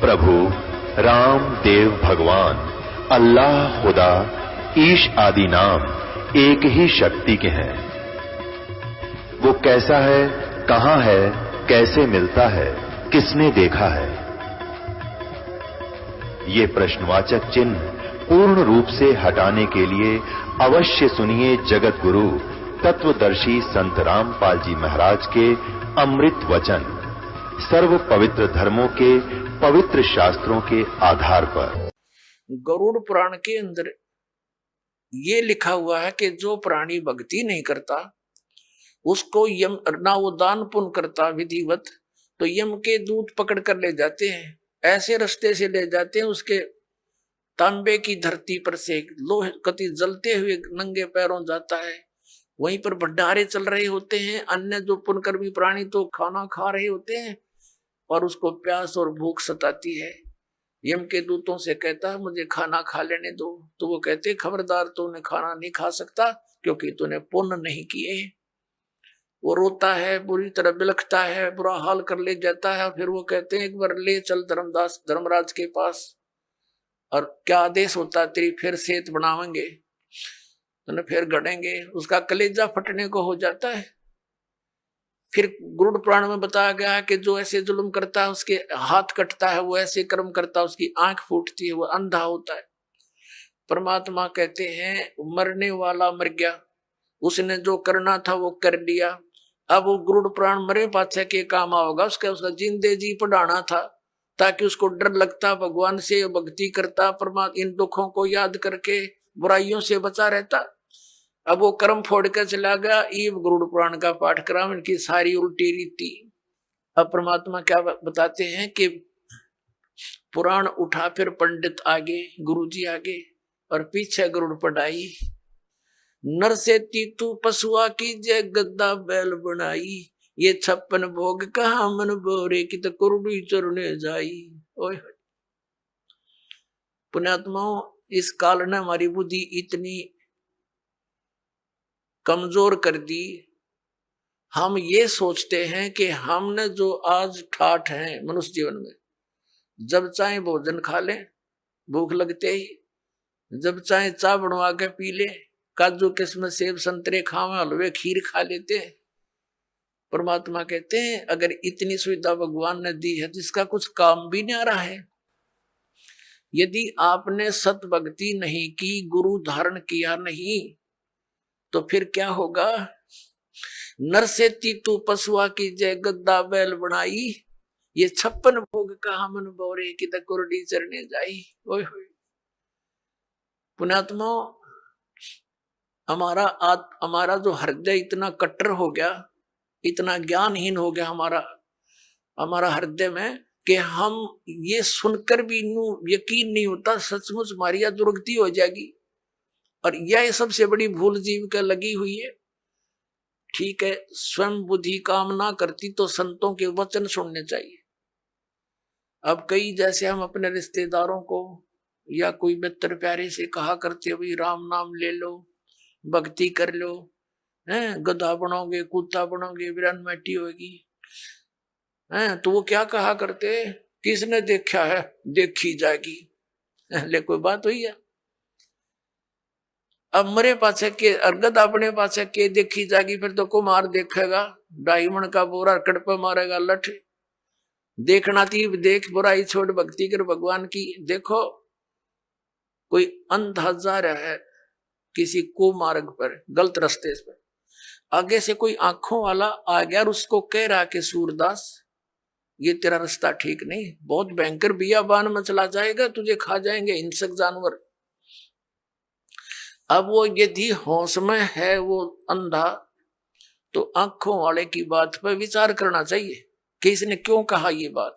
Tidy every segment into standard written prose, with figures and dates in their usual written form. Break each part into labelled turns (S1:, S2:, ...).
S1: प्रभु राम देव भगवान अल्लाह खुदा ईश आदि नाम एक ही शक्ति के हैं। वो कैसा है, कहां है, कैसे मिलता है, किसने देखा है? ये प्रश्नवाचक चिन्ह पूर्ण रूप से हटाने के लिए अवश्य सुनिए जगत गुरु तत्वदर्शी संत रामपाल जी महाराज के अमृत वचन, सर्व पवित्र धर्मों के पवित्र शास्त्रों के आधार पर।
S2: गरुड़ पुराण के अंदर ये लिखा हुआ है कि जो प्राणी भक्ति नहीं करता उसको यम ना वो दान पुण्य करता विधिवत, तो यम के दूत पकड़ कर ले जाते हैं, ऐसे रास्ते से ले जाते हैं उसके तांबे की धरती पर से लोहे कति जलते हुए नंगे पैरों जाता है। वहीं पर भंडारे चल रहे होते हैं, अन्य जो पुण्यकर्मी प्राणी तो खाना खा रहे होते हैं और उसको प्यास और भूख सताती है। यम के दूतों से कहता है मुझे खाना खा लेने दो, तो वो कहते खबरदार, तूने खाना नहीं खा सकता क्योंकि तूने पुण्य नहीं किए। वो रोता है, बुरी तरह बिलखता है, बुरा हाल कर ले जाता है। फिर वो कहते हैं एक बार ले चल धर्मराज के पास, और क्या आदेश होता है तेरी फिर सेहत बनावेंगे, तो फिर गढ़ेंगे। उसका कलेजा फटने को हो जाता है। फिर गरुड़ पुराण में बताया गया है कि जो ऐसे जुल्म करता है उसके हाथ कटता है, वो ऐसे कर्म करता है उसकी आंख फूटती है, वो अंधा होता है। परमात्मा कहते हैं मरने वाला मर गया, उसने जो करना था वो कर लिया। अब वो गरुड़ पुराण मरे पाछे के काम आओगा, उसका जिंदे जी पढ़ाना था ताकि उसको डर लगता, भगवान से भक्ति करता, परमात्मा इन दुखों को याद करके बुराइयों से बचा रहता। अब वो कर्म फोड़ कर चला गया। ईव गरुड़ पुराण का पाठ करा, इनकी सारी उल्टी रीति। अब परमात्मा क्या बताते हैं कि पुराण उठा, फिर पंडित आगे, गुरुजी आगे, और पीछे गरुड़ पढ़ाई। नर से तीतू पशुआ की जय गद्दा बैल बनाई, ये 56 भोग कहा मन बोरे की तो कुरुड़ी चरने जाई। ओए पुण्यात्माओं, इस काल ने हमारी बुद्धि इतनी कमजोर कर दी, हम ये सोचते हैं कि हमने जो आज ठाठ है मनुष्य जीवन में, जब चाहे भोजन खा लें भूख लगते ही, जब चाहे चाय बनवा के पी ले, काजू किस्म सेब संतरे खावे, हलवे खीर खा लेते हैं। परमात्मा कहते हैं अगर इतनी सुविधा भगवान ने दी है जिसका कुछ काम भी नहीं आ रहा है, यदि आपने सत भक्ति नहीं की, गुरु धारण किया नहीं, तो फिर क्या होगा? नर से तीतू पशुआ की जय गद्दा बैल बनाई, ये 56 भोग कहा मन बोरे की तो कुरडी चरने जाई। ओए होए पुण्यात्मा, हमारा जो हृदय इतना कट्टर हो गया, इतना ज्ञानहीन हो गया हमारा हृदय में कि हम ये सुनकर भी यकीन नहीं होता सचमुच हमारी दुर्गति हो जाएगी। और यह सबसे बड़ी भूल जीव का लगी हुई है। ठीक है, स्वयं बुद्धि काम ना करती तो संतों के वचन सुनने चाहिए। अब कई जैसे हम अपने रिश्तेदारों को या कोई मित्र प्यारे से कहा करते, भाई राम नाम ले लो, भक्ति कर लो, हैं गधा बनोगे, कुत्ता बनोगे, वीरन मैटी होगी, हैं तो वो क्या कहा करते, किसने देखा है देखी जाएगी। ले कोई बात हुई है? अब मरे पाछे के अर्गद अपने पाछे के देखी जाएगी, फिर तो कुमार देखेगा, डायमंड का बोरा कड़पे मारेगा लठ। देखना थी देख, बुराई छोड़ भक्ति कर भगवान की। देखो कोई अंधा जा रहा है किसी कुमार्ग पर, गलत रास्ते पर, आगे से कोई आंखों वाला आ गया और उसको कह रहा कि सूरदास ये तेरा रास्ता ठीक नहीं, बहुत भयंकर बियाबान में चला जाएगा, तुझे खा जाएंगे हिंसक जानवर। अब वो यदि होश में है वो अंधा, तो आंखों वाले की बात पर विचार करना चाहिए कि इसने क्यों कहा ये बात,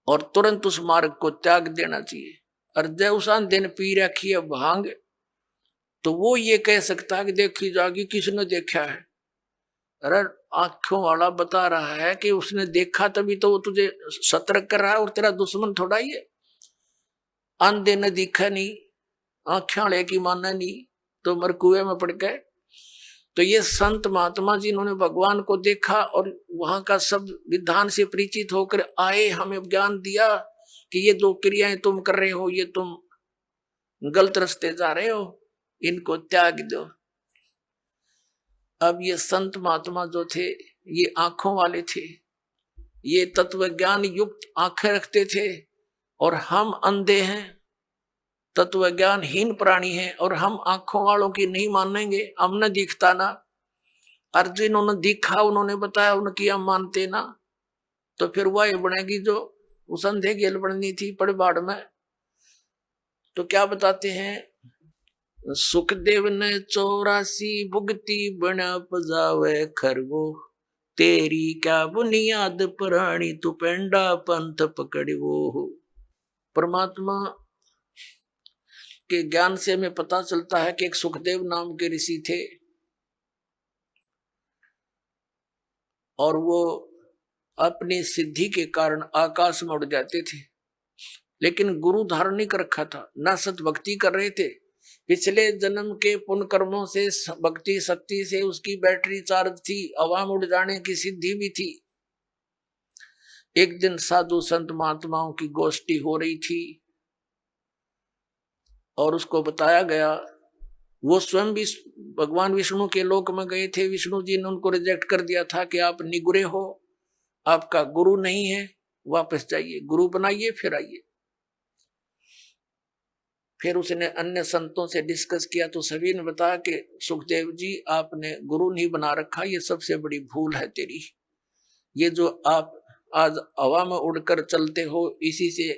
S2: और तुरंत उस मार्ग को त्याग देना चाहिए। और जब उस अंधे ने पी रखी है भांग, तो वो ये कह सकता है कि देखी जाएगी, किसने देखा है? अरे आंखों वाला बता रहा है कि उसने देखा, तभी तो वो तुझे सतर्क कर रहा है, और तेरा दुश्मन थोड़ा ही है। अंधे ने दिखा नहीं, आंखें वाले की माना नहीं, तो मरकुए में पड़ गए। तो ये संत महात्मा जिन्होंने भगवान को देखा और वहां का सब विधान से परिचित होकर आए, हमें ज्ञान दिया कि ये दो क्रियाएं तुम कर रहे हो, ये तुम गलत रास्ते जा रहे हो, इनको त्याग दो। अब ये संत महात्मा जो थे ये आंखों वाले थे, ये तत्व ज्ञान युक्त आंखें रखते थे, और हम अंधे हैं, तत्व ज्ञानहीन प्राणी हैं, और हम आंखों वालों की नहीं मानेंगे। हमने दिखता ना, अर्जुन उन्होंने दिखा, उन्होंने बताया, उनकी हम मानते ना, तो फिर वह बनेगी जो उस अंधे गेल बननी थी पड़बाड़ में। तो क्या बताते हैं, सुखदेव ने 84 भुगती बना पजावे खरगो, तेरी क्या बुनियाद प्राणी तू पेंडा पंथ पकड़वो। परमात्मा के ज्ञान से हमें पता चलता है कि एक सुखदेव नाम के ऋषि थे, और वो अपनी सिद्धि के कारण आकाश में उड़ जाते थे, लेकिन गुरु धारण नहीं कर रखा था, न सत भक्ति कर रहे थे। पिछले जन्म के पुण्य कर्मों से, भक्ति शक्ति से उसकी बैटरी चार्ज थी, हवा में उड़ जाने की सिद्धि भी थी। एक दिन साधु संत महात्माओं की गोष्ठी हो रही थी और उसको बताया गया, वो स्वयं भी भगवान विष्णु के लोक में गए थे। विष्णु जी ने उनको रिजेक्ट कर दिया था कि आप निगुरे हो, आपका गुरु नहीं है, वापस जाइए, गुरु बनाइए फिर आइए। फिर उसने अन्य संतों से डिस्कस किया तो सभी ने बताया कि सुखदेव जी आपने गुरु नहीं बना रखा, ये सबसे बड़ी भूल है तेरी। ये जो आप आज हवा में उड़कर चलते हो, इसी से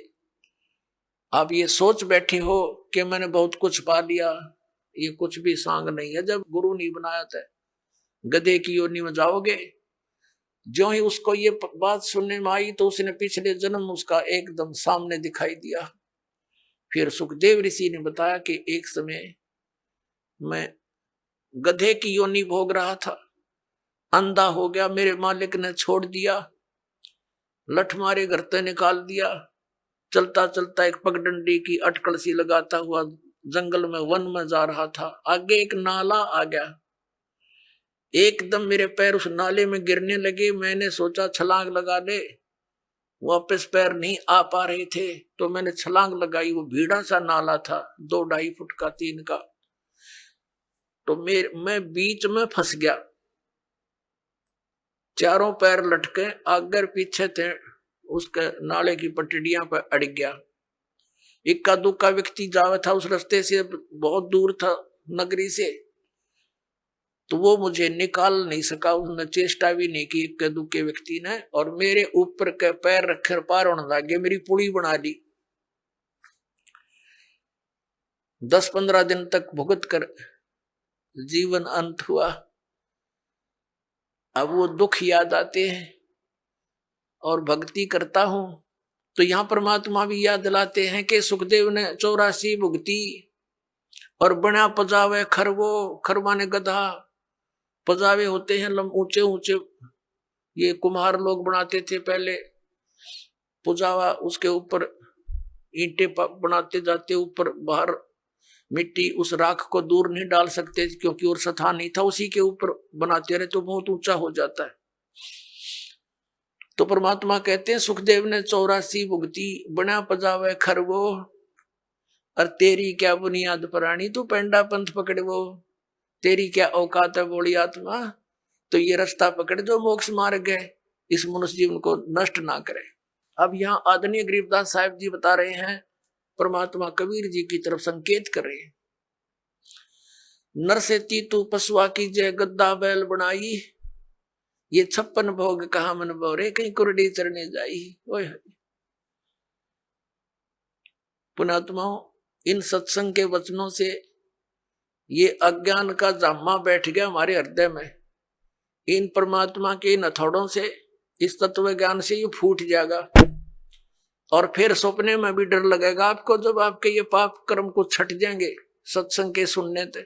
S2: आप ये सोच बैठे हो कि मैंने बहुत कुछ पा लिया, ये कुछ भी सांग नहीं है। जब गुरु नहीं बनाया था, गधे की योनि में जाओगे। जो ही उसको ये बात सुनने में आई तो उसने पिछले जन्म उसका एकदम सामने दिखाई दिया। फिर सुखदेव ऋषि ने बताया कि एक समय मैं गधे की योनि भोग रहा था, अंधा हो गया, मेरे मालिक ने छोड़ दिया, लठ मारे घर से निकाल दिया। चलता चलता एक पगडंडी की अटकल सी लगाता हुआ जंगल में, वन में जा रहा था। आगे एक नाला आ गया, एकदम मेरे पैर उस नाले में गिरने लगे। मैंने सोचा छलांग लगा ले, वापस पैर नहीं आ पा रहे थे तो मैंने छलांग लगाई। वो भीड़ा सा नाला था, 2-2.5 फुट का, 3 का। तो मैं बीच में फंस गया, चारों पैर लटके आगे पीछे थे, उसके नाले की पटड़ियां पर अड़ गया। इक्का दुक्का व्यक्ति जावे था उस रास्ते से, बहुत दूर था नगरी से, तो वो मुझे निकाल नहीं सका, उसने चेष्टा भी नहीं की इक्के दुक्के व्यक्ति ने, और मेरे ऊपर के पैर रखे पार होने लगे, मेरी पुड़ी बना ली। 10-15 दिन तक भुगत कर जीवन अंत हुआ। अब वो दुख याद आते हैं और भक्ति करता हूं तो यहां परमात्मा भी याद दिलाते हैं कि सुखदेव ने 84 भुगती और बना पजावे खरवो। खरवा ने गधा, पजावे होते हैं ऊंचे ऊंचे, ये कुम्हार लोग बनाते थे पहले। पुजावा, उसके ऊपर ईंटें बनाते जाते, ऊपर बाहर मिट्टी, उस राख को दूर नहीं डाल सकते क्योंकि और सथा नहीं था, उसी के ऊपर बनाते रहे तो बहुत ऊंचा हो जाता है। तो परमात्मा कहते हैं सुखदेव ने 84 भुगती बना पजावे खरवो, और तेरी क्या बुनियाद प्राणी तू पेंडा पंथ पकड़वो। तेरी क्या औकात है बोली आत्मा, तो ये रास्ता पकड़ जो मोक्ष मार्ग है, इस मनुष्य जीवन को नष्ट ना करे। अब यहाँ आदरणीय गरीबदास साहिब जी बता रहे हैं, परमात्मा कबीर जी की तरफ संकेत कर रहे हैं। नर से तू पशुआ की जय गद्दा बैल बनाई, ये 56 भोग कहा मन बोरे, कहीं कुरडी चरने जाई। ओए पुणात्माओं, इन सत्संग के वचनों से ये अज्ञान का जामा बैठ गया हमारे हृदय में। इन परमात्मा के इन हथौड़ों से, इस तत्व ज्ञान से ये फूट जाएगा, और फिर सपने में भी डर लगेगा आपको जब आपके ये पाप कर्म को छट जाएंगे सत्संग के सुनने से।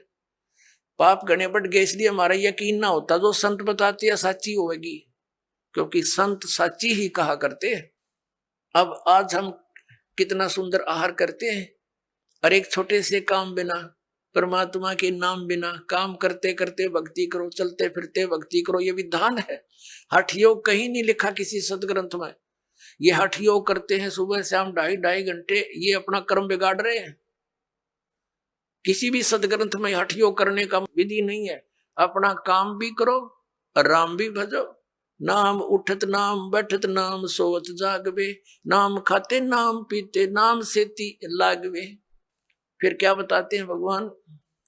S2: पाप गणे बढ़ गए इसलिए हमारा यकीन ना होता जो संत बताती है साची होगी, क्योंकि संत साची ही कहा करते हैं। अब आज हम कितना सुंदर आहार करते हैं, और एक छोटे से काम बिना परमात्मा के नाम बिना काम करते करते भक्ति करो, चलते फिरते भक्ति करो, ये विधान है। हठ योग कहीं नहीं लिखा किसी सदग्रंथ में। ये हठ योग करते हैं सुबह शाम 2.5 घंटे, ये अपना कर्म बिगाड़ रहे हैं। किसी भी सदग्रंथ में हठ योग करने का विधि नहीं है। अपना काम भी करो, राम भी भजो। नाम उठत नाम बैठत नाम सोवत जागवे, नाम खाते नाम पीते नाम सेती लागवे। फिर क्या बताते हैं भगवान,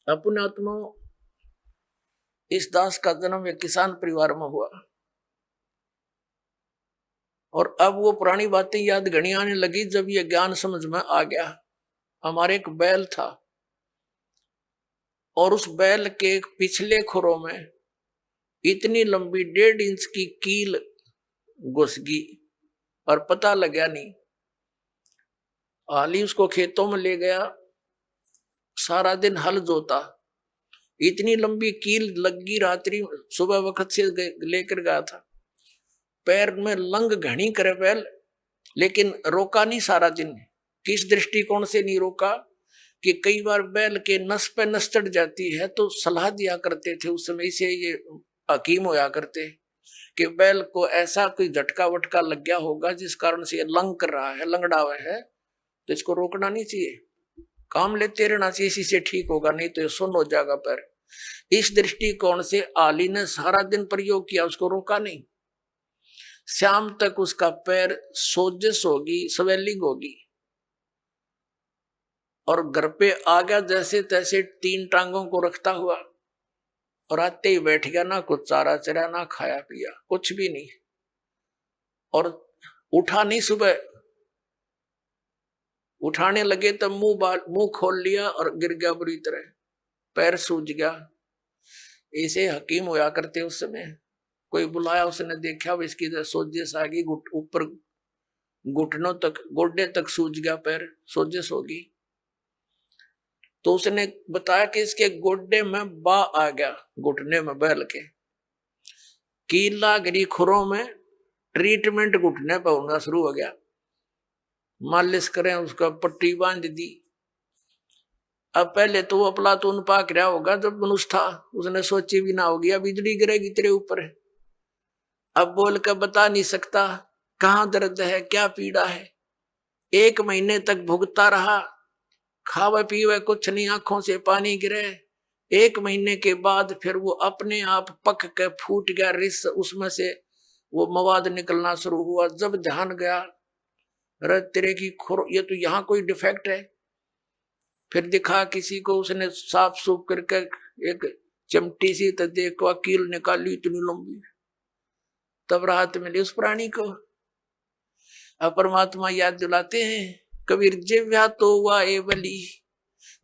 S2: अपने आत्मा इस दास का जन्म एक किसान परिवार में हुआ, और अब वो पुरानी बातें याद घनी आने लगी जब ये ज्ञान समझ में आ गया। हमारे एक बैल था, और उस बैल के पिछले खुरों में इतनी लंबी 1.5 इंच की कील घुस गई और पता लगा नहीं। हाली उसको खेतों में ले गया, सारा दिन हल जोता, इतनी लंबी कील लगी, रात्रि सुबह वक्त से लेकर गया था। पैर में लंग घनी करे बैल, लेकिन रोका नहीं सारा दिन। किस दृष्टिकोण से नहीं रोका कि कई बार बैल के नस पे नस चढ़ जाती है, तो सलाह दिया करते थे उस समय से ये हकीम होया करते कि बैल को ऐसा कोई झटका वटका लग गया होगा जिस कारण से ये लंग कर रहा है, लंगड़ा हुआ है, तो इसको रोकना नहीं चाहिए, काम लेते रहना चाहिए, इसी से ठीक होगा, नहीं तो ये सुन्न हो जाएगा पैर। इस दृष्टिकोण से आली ने सारा दिन प्रयोग किया, उसको रोका नहीं। शाम तक उसका पैर सोजस होगी, स्वेलिंग होगी, और घर पे आ गया जैसे तैसे 3 टांगों को रखता हुआ, और आते ही बैठ गया, ना कुछ चारा चरा ना खाया पिया, कुछ भी नहीं, और उठा नहीं। सुबह उठाने लगे तब मुंह खोल लिया और गिर गया बुरी तरह, पैर सूज गया। ऐसे हकीम होया करते उस समय। कोई बुलाया, उसने देखा इसकी सोजिश आ गई, ऊपर घुटनों तक, गोड्डे तक सूज गया पैर, सोजिश होगी। तो उसने बताया कि इसके गोड्डे में बा आ गया, घुटने में बैल के कीला गिरी, खुरों में ट्रीटमेंट घुटने पर होना शुरू हो गया। मालिश करें, उसका पट्टी बांध दी। अब पहले तो वो अफलातून पाक रहा होगा जब मनुष्य था, उसने सोची भी ना होगी अब बिजली गिरेगी तेरे ऊपर। अब बोल कर बता नहीं सकता कहाँ दर्द है, क्या पीड़ा है। 1 महीने तक भुगता रहा, खावे पीवे कुछ नहीं, आंखों से पानी गिरे। 1 महीने के बाद फिर वो अपने आप पक के फूट गया रिस, उसमें से वो मवाद निकलना शुरू हुआ। जब ध्यान गया, अरे तेरे की खुर, ये तो यहाँ कोई डिफेक्ट है। फिर दिखा किसी को, उसने साफ सूफ करके एक चिमटी सी तो देखो कील निकाली इतनी लंबी, तब राहत मिली उस प्राणी को। अब परमात्मा याद दिलाते हैं, कबीर जिव्या तो वाए बली,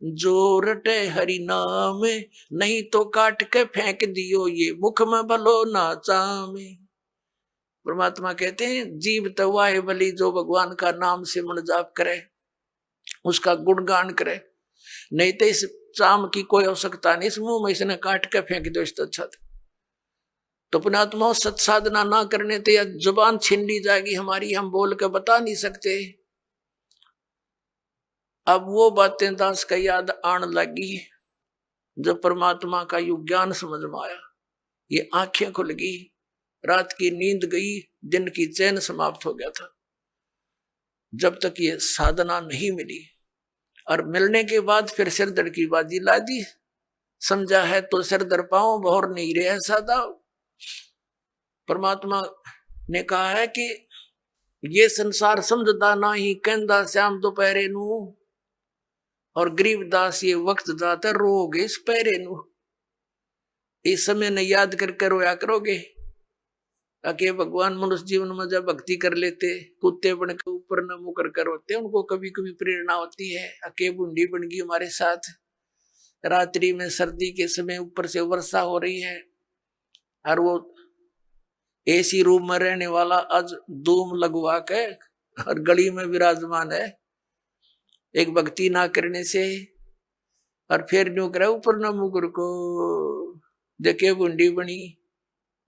S2: जो रटे हरि नाम, नहीं तो काट के फेंक दियो ये मुख में भलो ना चामे। परमात्मा कहते हैं जीव तो वाए बली, जो भगवान का नाम से मन जाप करे, उसका गुणगान करे, नहीं तो इस चाम की कोई आवश्यकता नहीं, इस मुंह में इसने काट के फेंक दो, इससे अच्छा था। तो पुण्यात्मा सत साधना ना करने तो या जुबान छीन ली जाएगी हमारी, हम बोल के बता नहीं सकते। अब वो बातें दास का याद आने लगी जब परमात्मा का यु ज्ञान समझ में आया, ये आंखें खुल गई, रात की नींद गई, दिन की चैन समाप्त हो गया था। जब तक ये साधना नहीं मिली, और मिलने के बाद फिर सिर दर की बाजी ला दी, समझा है तो सिर दर पाओ, बहुर नहीं रहे सादा। परमात्मा ने कहा है कि ये संसार समझदा ना ही, कहंदा श्याम दोपहरे नू, और गरीबदास ये वक्त जाता रोगे इस पैरे नू। इस समय ने याद करके रोया करोगे। अके भगवान मनुष्य जीवन में जब भक्ति कर लेते, कुत्ते बन के ऊपर न मुंह कर होते, उनको कभी कभी प्रेरणा होती है। अके बूंदी बन गई हमारे साथ, रात्रि में सर्दी के समय ऊपर से वर्षा हो रही है, और वो एसी रूम में रहने वाला आज धूम लगवा के और गली में विराजमान है, एक भक्ति ना करने से, और फिर न्यू करे ऊपर न मुकर को देखे बूंदी बनी।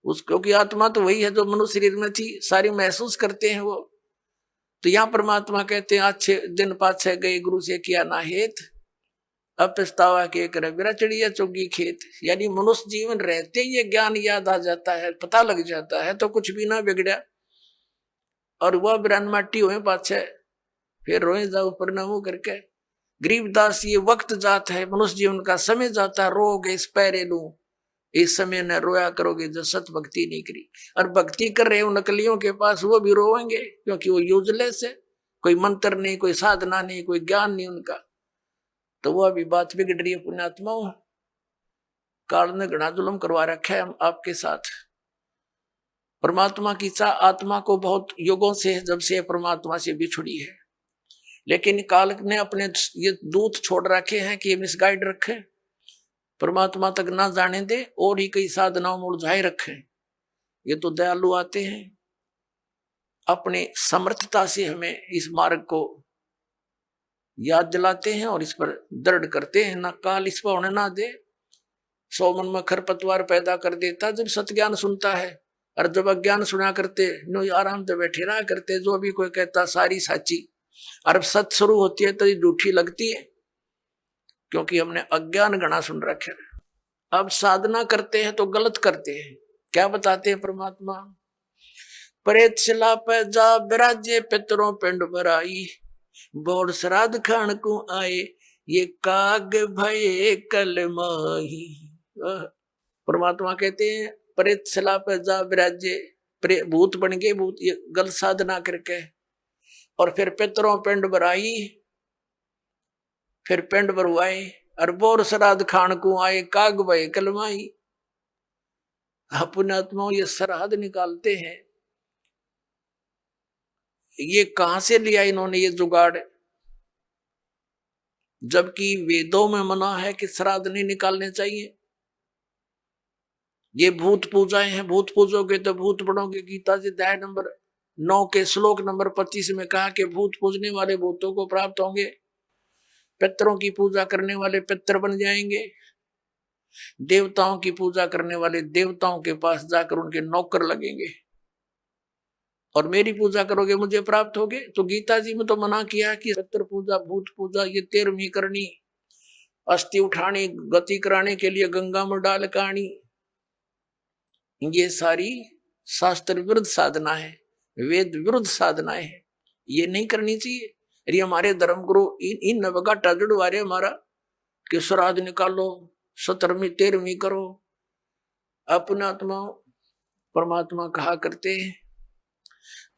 S2: उसको की आत्मा तो वही है जो मनुष्य शरीर में थी, सारी महसूस करते हैं वो। तो यहाँ परमात्मा कहते हैं अच्छे दिन पाछे गए गुरु से किया ना हेत, अब पछतावा के करे मेरा चिड़िया चुगी खेत। यानी मनुष्य जीवन रहते ही ये ज्ञान याद आ जाता है, पता लग जाता है तो कुछ भी ना बिगड़ा। और वह बिरान माटी हुए पाछे फिर रोए जाओ परिणामों करके। गरीबदास ये वक्त जात है, मनुष्य जीवन का समय जाता है, रोगे इस पैरे लू इस समय न रोया करोगे जो सत भक्ति नहीं करी। और भक्ति कर रहे हो नकलियों के पास, वो भी रोएंगे क्योंकि वो यूजलेस है, कोई मंत्र नहीं, कोई साधना नहीं, कोई ज्ञान नहीं उनका। तो वो अभी बात बिगड़ रही है। पुण्यात्माओं, काल ने घना जुल्म करवा रखा है हम आपके साथ। परमात्मा की चाह आत्मा को बहुत युगों से, जब से परमात्मा से बिछुड़ी है, लेकिन काल ने अपने ये दूत छोड़ रखे हैं कि मिसगाइड रखे, परमात्मा तक ना जाने दे और ही कई साधनाओं में उलझाए रखे। ये तो दयालु आते हैं, अपने समर्थता से हमें इस मार्ग को याद दिलाते हैं और इस पर दृढ़ करते हैं। ना काल इस पर होने ना दे। 100 मन में खरपतवार पैदा कर देता जब सत्ज्ञान सुनता है, और जब अज्ञान सुना करते नो आराम से बैठे रहा करते। जो भी कोई कहता सारी साची, और अब सत शुरू होती है तो ये झूठी लगती है, क्योंकि हमने अज्ञान गणा सुन रखे। अब साधना करते हैं तो गलत करते हैं। क्या बताते हैं परमात्मा? प्रेत शिला पे जा विराजे पितरों पिंड भराई, बोर श्राद्ध खान को आए ये काग भये कल माही। परमात्मा कहते हैं प्रेत शिला पे जा विराजे, भूत बन गए, भूत ये गलत साधना करके, और फिर पितरों पिंड भराई, फिर पिंड भरवाए, और बोर श्राद्ध खान को आए काग भये कल माही। पुण्यात्मा ये श्राद्ध निकालते हैं, ये कहां से लिया इन्होंने ये जुगाड़? जबकि वेदों में मना है कि श्राद्ध नहीं निकालने चाहिए। ये भूत पूजाएं हैं, भूत पूजोगे तो भूत पढ़ोगे। गीता जी अध्याय नंबर 9 के श्लोक नंबर 25 में कहा कि भूत पूजने वाले भूतों को प्राप्त होंगे, पितरों की पूजा करने वाले पितर बन जाएंगे, देवताओं की पूजा करने वाले देवताओं के पास जाकर उनके नौकर लगेंगे, और मेरी पूजा करोगे मुझे प्राप्त होगे। तो गीता जी में तो मना किया कि पितर पूजा भूत पूजा ये 13वीं करनी, अस्थि उठानी गति कराने के लिए गंगा में डाल कहानी, ये सारी शास्त्र विरुद्ध साधना है, वेद विरुद्ध साधनाएं है, ये नहीं करनी चाहिए। अरे हमारे धर्म गुरु इन नवगाटा जुड़वारे हमारा कि श्राद्ध निकालो, 17वीं 13वीं करो। अपना आत्मा परमात्मा कहा करते हैं,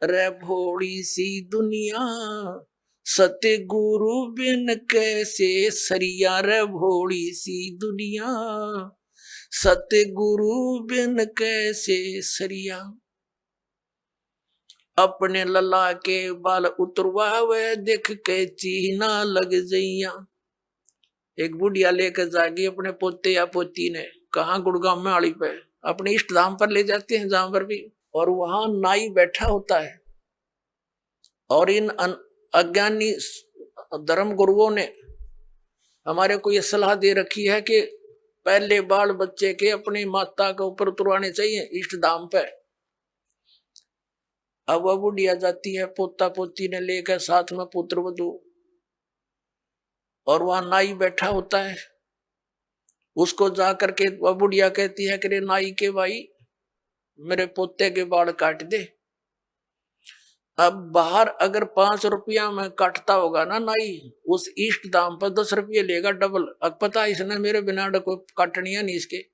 S2: रे भोड़ी सी दुनिया सत्य गुरु बिन कैसे सरिया, रे भोड़ी सी दुनिया सत्य गुरु बिन कैसे सरिया। अपने लला के बाल उतरवावे देख के चीना लग जइया। एक बुढ़िया लेकर जागी अपने पोते या पोती ने, कहा गुड़गांव में आड़ी पे, अपने इष्ट धाम पर ले जाते हैं जहां पर भी, और वहां नाई बैठा होता है। और इन अज्ञानी धर्म गुरुओं ने हमारे को यह सलाह दे रखी है कि पहले बाल बच्चे के अपनी माता के ऊपर उतरवाने चाहिए इष्ट धाम पे। अब वह बुढ़िया जाती है पोता पोती ने लेकर, साथ में पुत्र वधू, और वहां नाई बैठा होता है। उसको जाकर के वह बुढ़िया कहती है कि नाई के भाई मेरे पोते के बाल काट दे। अब बाहर अगर 5 रुपया में काटता होगा ना नाई, उस इष्ट दाम पर 10 रुपये लेगा डबल। अब पता इसने मेरे बिना कोई काटनी है नहीं, इसके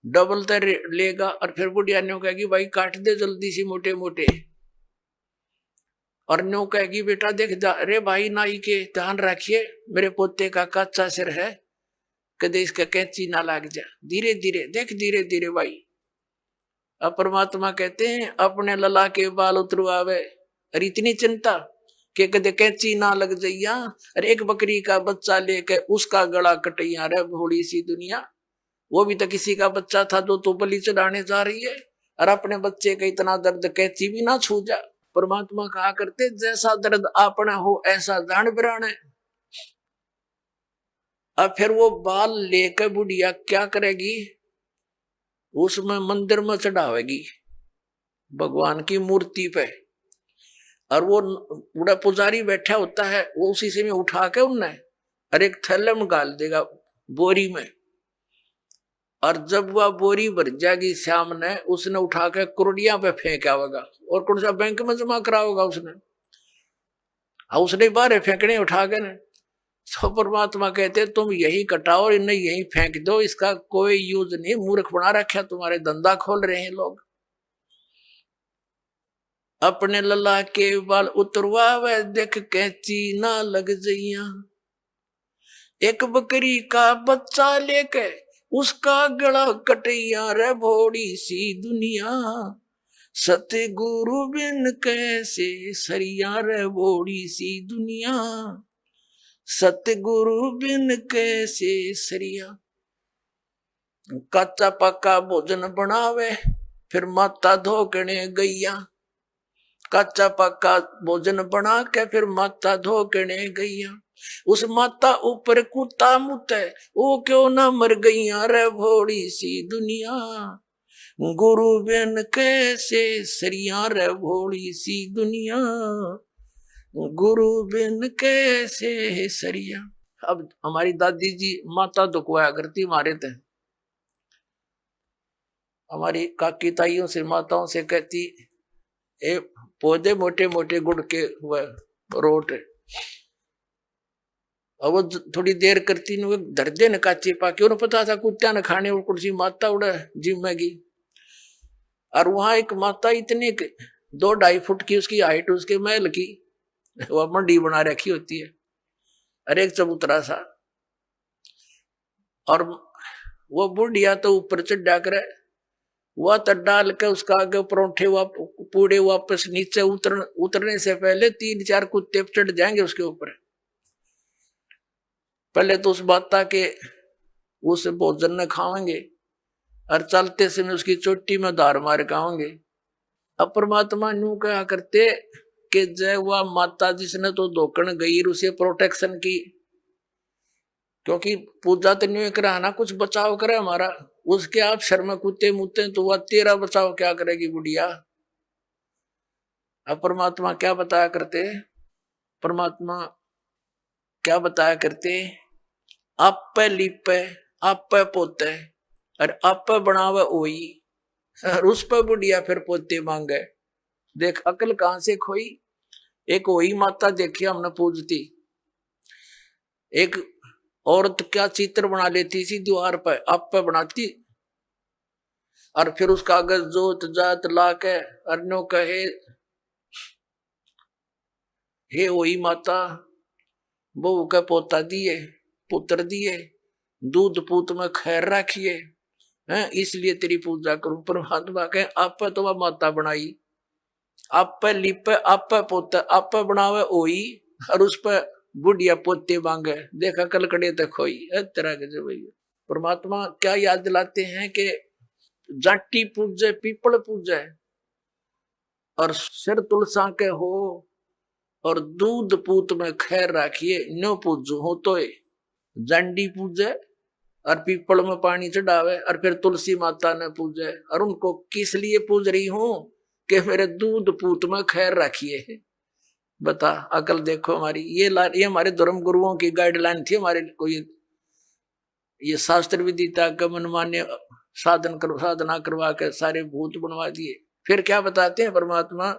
S2: डबल तो लेगा। और फिर बुढ़िया न्यू कहेगी भाई काट दे जल्दी सी मोटे मोटे, और न्यू कहेगी बेटा देख अरे भाई नाई के ध्यान रखिए मेरे पोते का कच्चा सिर है, कदे इसका कैंची ना लाग जा, धीरे धीरे देख धीरे धीरे भाई। अब परमात्मा कहते हैं अपने लला के बाल उतरवावे, और इतनी चिंता कि कदे कैंची ना लग जाइया। अरे एक बकरी का बच्चा लेके उसका गला कटैया, रे भोली सी दुनिया। वो भी तो किसी का बच्चा था जो तो बलि चढ़ाने जा रही है, और अपने बच्चे का इतना दर्द कैंची भी ना छू जा। परमात्मा कहा करते जैसा दर्द अपना हो ऐसा जान बिरान है। अब फिर वो बाल लेकर बुढ़िया क्या करेगी, उसमें मंदिर में चढ़ावेगी भगवान की मूर्ति पे, और वो बूढ़ा पुजारी बैठा होता है, वो उसी से में उठा के उनने और एक थैले में डाल देगा बोरी में, और जब वह बोरी भर जाएगी श्याम ने, उसने उठा के कुरडिया पे फेंक आवेगा और कौन सा बैंक में जमा कराओगा उसने बाहर फेंकने उठा के ने। तो परमात्मा कहते तुम यही कटाओ और इन्हें यही फेंक दो, इसका कोई यूज नहीं, मूर्ख बना रखा तुम्हारे, धंधा खोल रहे हैं लोग। अपने लल्ला के बाल उतरवावे देख कैंची ना लग जइया, एक बकरी का बच्चा लेके उसका गला कटैया रे भोड़ी सी दुनिया, सतगुरु बिन कैसे सरिया रे भोड़ी सी दुनिया, सतगुरु बिन कैसे सरिया। कच्चा पक्का भोजन बनावे फिर माता धोकने गैया, कच्चा पक्का भोजन बना के फिर माता धोकने गैया, उस माता ऊपर कुत्ता मुते वो क्यों ना मर गईया रे भोड़ी सी दुनिया, गुरु बिन कैसे सरिया रे भोड़ी सी दुनिया, गुरु बिन कैसे सरिया। अब हमारी दादी जी माता दुखवाया करती मारे थे, हमारी काकी ताइयों से माताओं से कहती ए पौधे मोटे मोटे गुड़ के वह रोट, और वो थोड़ी देर करती न धर दे न काचे पाके, उन्हें पता था कुत्ता न खाने और कुर्सी माता उड़ा जिम्मेगी। और वहां एक माता इतनी 2-2.5 फुट की उसकी हाइट, उसके महल की वह मंडी बना रखी होती है, अरे एक चबूतरा सा, और वो बुढ़िया तो ऊपर चढ़ा कर वह तो डाल के उसका आगे परोठे पूड़े वापस नीचे उतरने से पहले 3-4 कुत्ते चढ़ जाएंगे उसके ऊपर। पहले तो उस माता के उस भोजन न खाएंगे और चलते समय उसकी चोटी में धार मार खाएंगे। अब परमात्मा न्यू कहा करते कि जय वह माता जिसने तो धोकन गई उसे प्रोटेक्शन की, क्योंकि पूजा तो न्यू कराना कुछ बचाव करे हमारा, उसके आप शर्मा कुत्ते मुत्ते तो वह तेरा बचाव क्या करेगी बुढ़िया। अब परमात्मा क्या बताया करते, परमात्मा क्या बताया करते, आप पे लिपे आप पे पोते और आप पे बनावे ओई, और उस पे बुढ़िया फिर पोते मांगे। देख अकल कहां से खोई। एक वही माता देखी हमने पूजती, एक औरत क्या चित्र बना लेती थी दीवार पे, आप पे बनाती और फिर उसका कागज जोत जात ला के अर्नो कहे हे वही माता बहू का पोता दिए पुत्र दिए, दूध पूत में खैर रखिए हैं, इसलिए तेरी पूजा करूं। परमात्मा कहे आप पे तो वह माता बनाई, आप पे लिपे आप पे पोता आप पे बनावे ओई, और उस पे बुढ़िया पोते मांगे। देखा कलकड़े तक खोई तरह के जो भैया। परमात्मा क्या याद दिलाते हैं कि जाटी पूजे पीपल पूजे और सिर तुलसा के हो और दूध पूत में खैर राखिए, नो पूजू हो तो जांडी पूजे और पीपल में पानी चढ़ावे और फिर तुलसी माता ने पूजे, और उनको किस लिए पूज रही हूं कि मेरे दूध पूत में खैर रखिए। बता अकल देखो हमारी, ये हमारे धर्म गुरुओं की गाइडलाइन थी हमारे को, ये शास्त्र विदिता का मनमान्य साधना करवा के सारे भूत बनवा दिए। फिर क्या बताते हैं परमात्मा,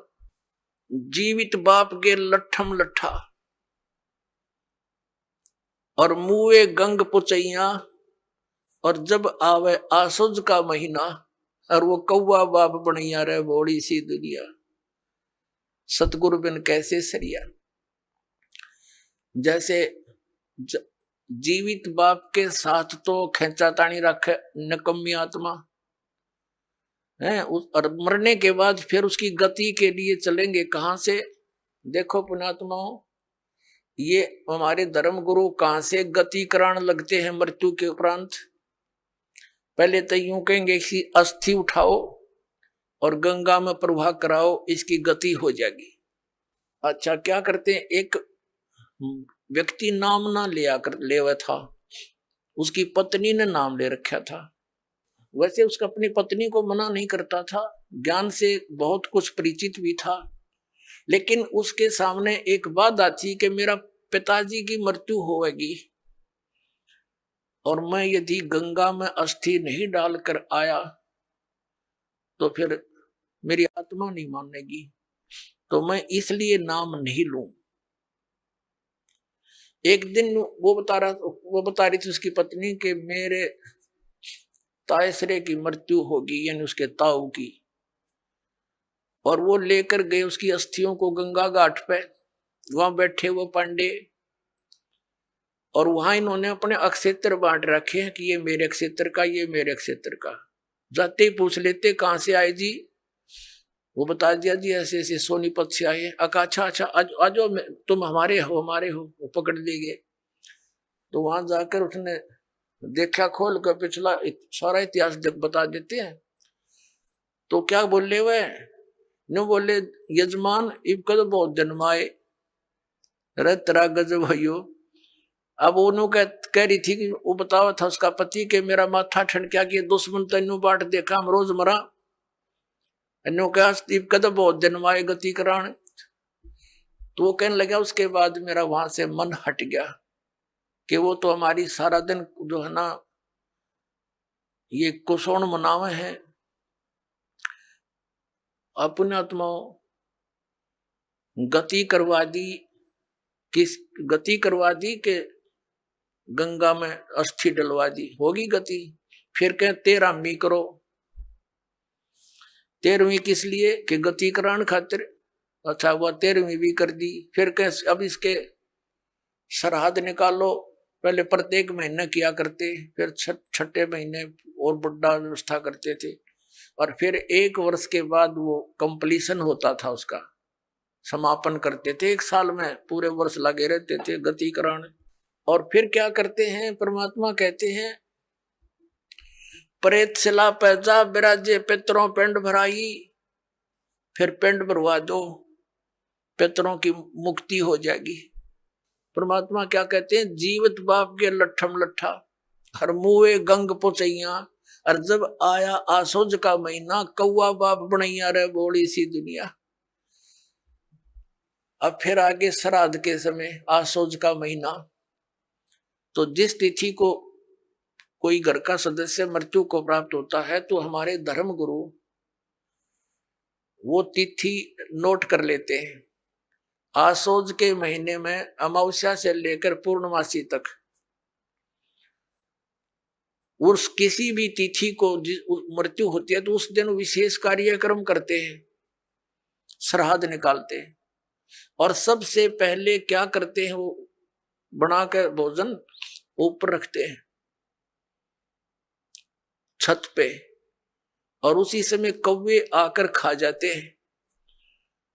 S2: जीवित बाप के लट्ठम लट्ठा और मुए गंग पुचैया, और जब आवे आसुज का महीना और वो कौवा बाप बनैया रे बोड़ी सी दुनिया, सतगुरु बिन कैसे सरिया। जैसे जीवित बाप के साथ तो खेचा तानी रखे नकम्मी आत्मा है, और मरने के बाद फिर उसकी गति के लिए चलेंगे कहां से। देखो पुण्यात्माओं, ये हमारे धर्म गुरु कहां से गति कराने लगते हैं मृत्यु के उपरांत। पहले तो यूं कहेंगे कि अस्थि उठाओ और गंगा में प्रवाह कराओ, इसकी गति हो जाएगी। अच्छा क्या करते हैं, एक व्यक्ति नाम ना ले हुआ था, उसकी पत्नी ने नाम ले रखा था। वैसे उसका अपनी पत्नी को मना नहीं करता था, ज्ञान से बहुत कुछ परिचित भी था, लेकिन उसके सामने एक बात आती कि मेरा पिताजी की मृत्यु होगी और मैं यदि गंगा में अस्थि नहीं डालकर आया तो फिर मेरी आत्मा नहीं मानेगी, तो मैं इसलिए नाम नहीं लूं। एक दिन वो बता रही थी उसकी पत्नी कि मेरे तायसरे की मृत्यु होगी, यानी उसके ताऊ की, और वो लेकर गए उसकी अस्थियों को गंगा घाट पे। वहां बैठे वो पांडे, और वहां इन्होंने अपने अक्षेत्र बांट रखे हैं कि ये मेरे क्षेत्र का, ये मेरे क्षेत्र का। जाते ही पूछ लेते कहां से आए जी, वो बता दिया जी ऐसे ऐसे सोनीपत से आए। अच्छा अच्छा आज तुम हमारे हो वो पकड़ ले गए। तो वहां जाकर उसने देखा, खोल कर पिछला सारा इतिहास बता देते हैं। तो क्या बोले वह न, बोले यजमान इब कद बहुत जन्माए रे तेरा गजब भयो। अब उन्होंने कह रही थी कि वो बतावा था उसका पति के मेरा माथा ठनक्या कि दुश्मन तेनू बाट देखा हम रोज मरा, कद बहुत जन्माए गति कराण। तो वो कहने लगा उसके बाद मेरा वहां से मन हट गया कि वो तो हमारी सारा दिन जो है ना ये कुशोण मनावे हैं। अपने आत्माओं गति करवा दी, किस गति करवा दी के गंगा में अस्थि डलवा दी, होगी गति। फिर कह 13वीं करो, 13वीं किस लिए कि गति कराने खातिर। अच्छा वह 13वीं भी कर दी। फिर कह अब इसके सरहद निकालो, पहले प्रत्येक महीने किया करते, फिर छठे महीने और बड़ा व्यवस्था करते थे, और फिर 1 वर्ष के बाद वो कंप्लीशन होता था, उसका समापन करते थे। 1 साल में पूरे वर्ष लगे रहते थे गति कराने। और फिर क्या करते हैं परमात्मा कहते हैं प्रेत शिला पैजा विराजे पितरों पिंड भराई। फिर पिंड भरवा दो, पितरों की मुक्ति हो जाएगी। परमात्मा क्या कहते हैं, जीवित बाप के लट्ठम लट्ठा हर मुए गंग पुचैया, और जब आया आसोज का महीना कौआ बाप बनैया रे बोली सी दुनिया। अब फिर आगे श्राद्ध के समय आसोज का महीना, तो जिस तिथि को कोई घर का सदस्य मृत्यु को प्राप्त होता है तो हमारे धर्म गुरु वो तिथि नोट कर लेते हैं। आसोज के महीने में अमावस्या से लेकर पूर्णमासी तक उस किसी भी तिथि को मृत्यु होती है तो उस दिन विशेष कार्यक्रम करते हैं, श्राद्ध निकालते हैं। और सबसे पहले क्या करते हैं, वो बनाकर भोजन ऊपर रखते हैं छत पे, और उसी समय कौवे आकर खा जाते हैं।